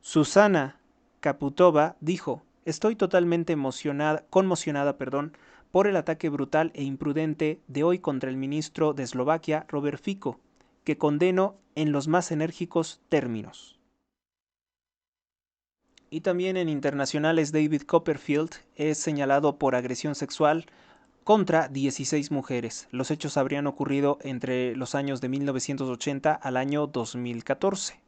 Speaker 2: Susana Kaputova, dijo: estoy totalmente conmocionada, por el ataque brutal e imprudente de hoy contra el ministro de Eslovaquia, Robert Fico, que condeno en los más enérgicos términos. Y también en internacionales, David Copperfield es señalado por agresión sexual contra 16 mujeres. Los hechos habrían ocurrido entre los años de 1980 al año 2014.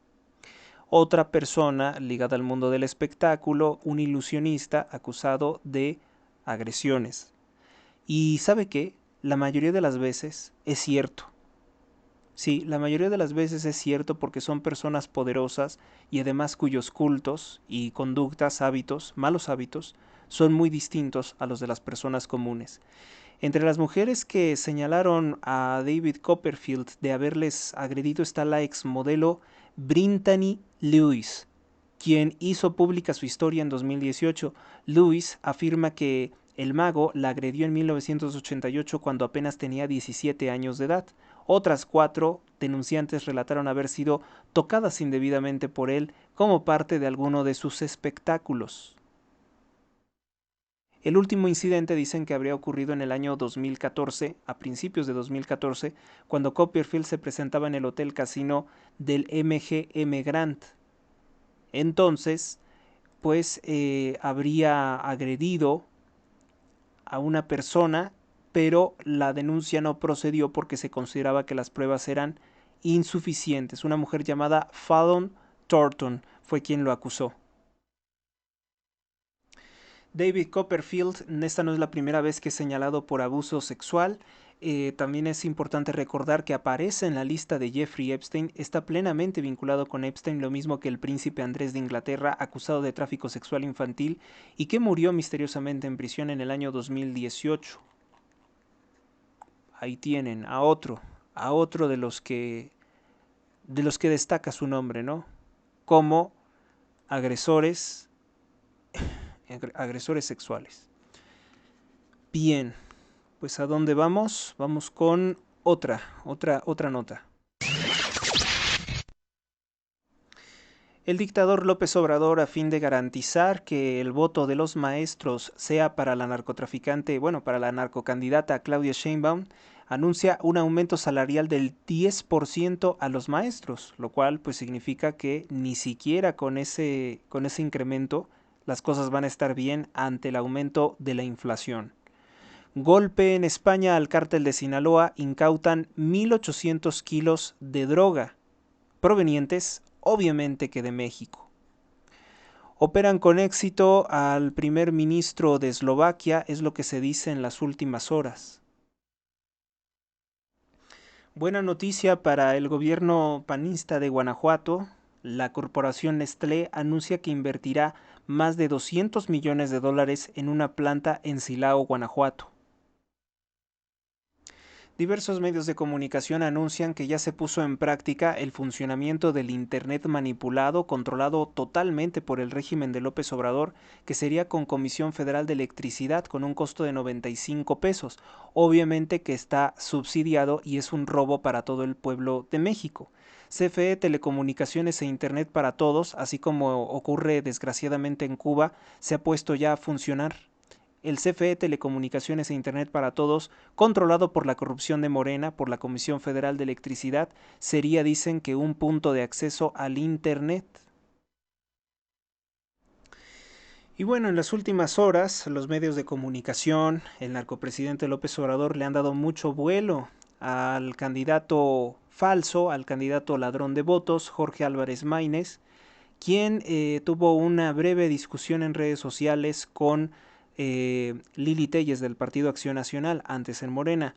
Speaker 2: Otra persona ligada al mundo del espectáculo, un ilusionista acusado de agresiones. Y ¿sabe qué? La mayoría de las veces es cierto. Sí, la mayoría de las veces es cierto porque son personas poderosas y además cuyos cultos y conductas, hábitos, malos hábitos, son muy distintos a los de las personas comunes. Entre las mujeres que señalaron a David Copperfield de haberles agredido está la exmodelo Brittany Lewis, quien hizo pública su historia en 2018. Lewis afirma que el mago la agredió en 1988 cuando apenas tenía 17 años de edad. Otras 4 denunciantes relataron haber sido tocadas indebidamente por él como parte de alguno de sus espectáculos. El último incidente dicen que habría ocurrido en el año 2014, a principios de 2014, cuando Copperfield se presentaba en el Hotel Casino del MGM Grand. Entonces, pues habría agredido a una persona, pero la denuncia no procedió porque se consideraba que las pruebas eran insuficientes. Una mujer llamada Fallon Thornton fue quien lo acusó. David Copperfield, esta no es la primera vez que es señalado por abuso sexual. También es importante recordar que aparece en la lista de Jeffrey Epstein, está plenamente vinculado con Epstein, lo mismo que el príncipe Andrés de Inglaterra, acusado de tráfico sexual infantil y que murió misteriosamente en prisión en el año 2018. Ahí tienen a otro de los que destaca su nombre, ¿no? Como agresores sexuales. Bien, pues ¿a dónde vamos? Vamos con otra nota. El dictador López Obrador, a fin de garantizar que el voto de los maestros sea para la para la narcocandidata Claudia Sheinbaum, anuncia un aumento salarial del 10% a los maestros, lo cual pues significa que ni siquiera con ese incremento las cosas van a estar bien ante el aumento de la inflación. Golpe en España al cártel de Sinaloa, incautan 1.800 kilos de droga, provenientes obviamente que de México. Operan con éxito al primer ministro de Eslovaquia, es lo que se dice en las últimas horas. Buena noticia para el gobierno panista de Guanajuato. La corporación Nestlé anuncia que invertirá más de 200 millones de dólares en una planta en Silao, Guanajuato. Diversos medios de comunicación anuncian que ya se puso en práctica el funcionamiento del Internet manipulado, controlado totalmente por el régimen de López Obrador, que sería con Comisión Federal de Electricidad con un costo de 95 pesos. Obviamente que está subsidiado y es un robo para todo el pueblo de México. CFE, Telecomunicaciones e Internet para Todos, así como ocurre desgraciadamente en Cuba, se ha puesto ya a funcionar. El CFE, Telecomunicaciones e Internet para Todos, controlado por la corrupción de Morena, por la Comisión Federal de Electricidad, sería, dicen, que un punto de acceso al Internet. Y bueno, en las últimas horas, los medios de comunicación, el narcopresidente López Obrador le han dado mucho vuelo al candidato falso, al candidato ladrón de votos, Jorge Álvarez Maínez, quien tuvo una breve discusión en redes sociales con Lili Téllez del Partido Acción Nacional, antes en Morena.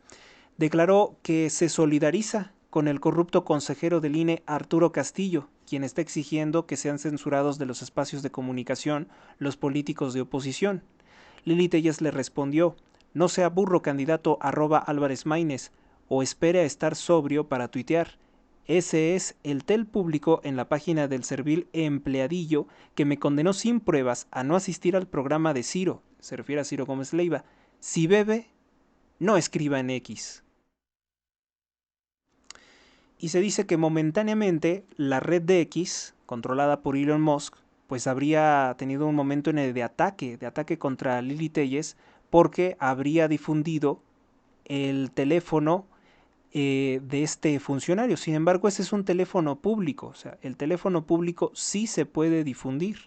Speaker 2: Declaró que se solidariza con el corrupto consejero del INE Arturo Castillo, quien está exigiendo que sean censurados de los espacios de comunicación los políticos de oposición. Lili Téllez le respondió: no sea burro, candidato @Álvarez Maínez, o espere a estar sobrio para tuitear. Ese es el tel público en la página del servil empleadillo que me condenó sin pruebas a no asistir al programa de Ciro, se refiere a Ciro Gómez Leiva. Si bebe, no escriba en X. Y se dice que momentáneamente la red de X, controlada por Elon Musk, pues habría tenido un momento de ataque contra Lili Téllez, porque habría difundido el teléfono de este funcionario. Sin embargo, ese es un teléfono público, o sea, el teléfono público sí se puede difundir.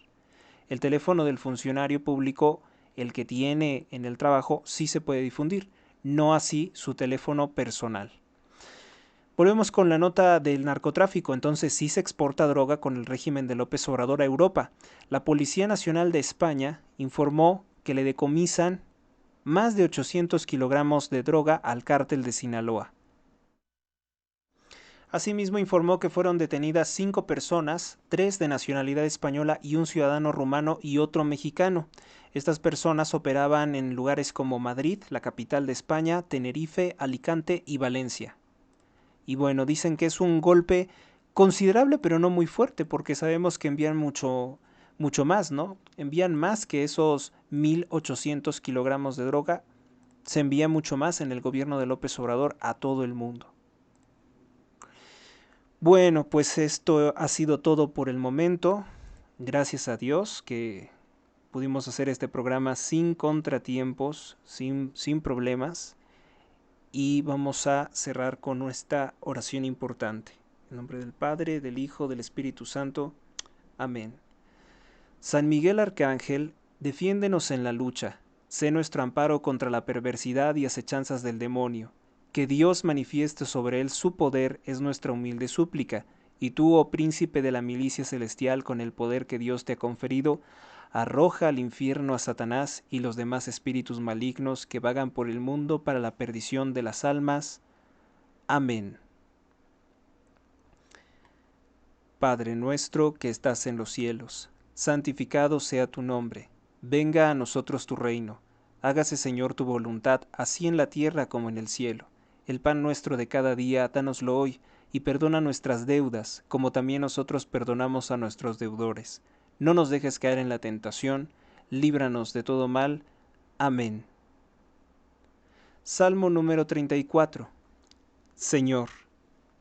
Speaker 2: El teléfono del funcionario público, el que tiene en el trabajo, sí se puede difundir, no así su teléfono personal. Volvemos con la nota del narcotráfico. Entonces sí se exporta droga con el régimen de López Obrador a Europa. La Policía Nacional de España informó que le decomisan más de 800 kilogramos de droga al cártel de Sinaloa. Asimismo informó que fueron detenidas 5 personas, 3 de nacionalidad española y un ciudadano rumano y otro mexicano. Estas personas operaban en lugares como Madrid, la capital de España, Tenerife, Alicante y Valencia. Y bueno, dicen que es un golpe considerable, pero no muy fuerte, porque sabemos que envían mucho más, ¿no? Envían más que esos 1.800 kilogramos de droga. Se envía mucho más en el gobierno de López Obrador a todo el mundo. Bueno, pues esto ha sido todo por el momento. Gracias a Dios que pudimos hacer este programa sin contratiempos, sin problemas. Y vamos a cerrar con nuestra oración importante. En nombre del Padre, del Hijo, del Espíritu Santo. Amén. San Miguel Arcángel, defiéndenos en la lucha. Sé nuestro amparo contra la perversidad y acechanzas del demonio. Que Dios manifieste sobre él su poder es nuestra humilde súplica. Y tú, oh príncipe de la milicia celestial, con el poder que Dios te ha conferido, arroja al infierno a Satanás y los demás espíritus malignos que vagan por el mundo para la perdición de las almas. Amén. Padre nuestro que estás en los cielos, santificado sea tu nombre. Venga a nosotros tu reino. Hágase, Señor, tu voluntad, así en la tierra como en el cielo. El pan nuestro de cada día, dánoslo hoy, y perdona nuestras deudas, como también nosotros perdonamos a nuestros deudores. No nos dejes caer en la tentación, líbranos de todo mal. Amén. Salmo número 34. Señor,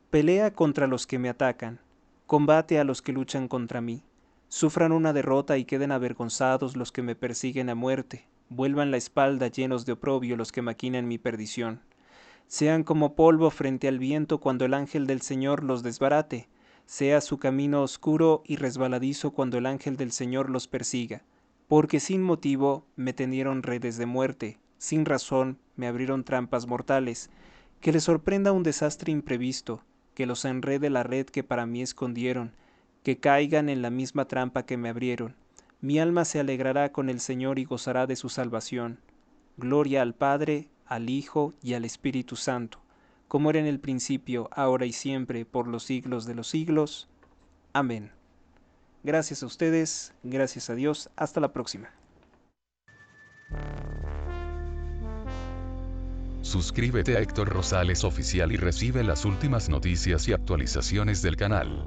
Speaker 2: pelea contra los que me atacan, combate a los que luchan contra mí. Sufran una derrota y queden avergonzados los que me persiguen a muerte. Vuelvan la espalda llenos de oprobio los que maquinan mi perdición. Sean como polvo frente al viento cuando el ángel del Señor los desbarate. Sea su camino oscuro y resbaladizo cuando el ángel del Señor los persiga. Porque sin motivo me tendieron redes de muerte, sin razón me abrieron trampas mortales. Que les sorprenda un desastre imprevisto, que los enrede la red que para mí escondieron, que caigan en la misma trampa que me abrieron. Mi alma se alegrará con el Señor y gozará de su salvación. Gloria al Padre, al Hijo y al Espíritu Santo, como era en el principio, ahora y siempre, por los siglos de los siglos. Amén. Gracias a ustedes, gracias a Dios, hasta la próxima.
Speaker 3: Suscríbete a Héctor Rosales Oficial y recibe las últimas noticias y actualizaciones del canal.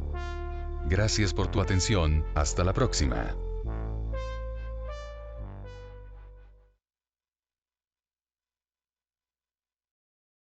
Speaker 3: Gracias por tu atención, hasta la próxima.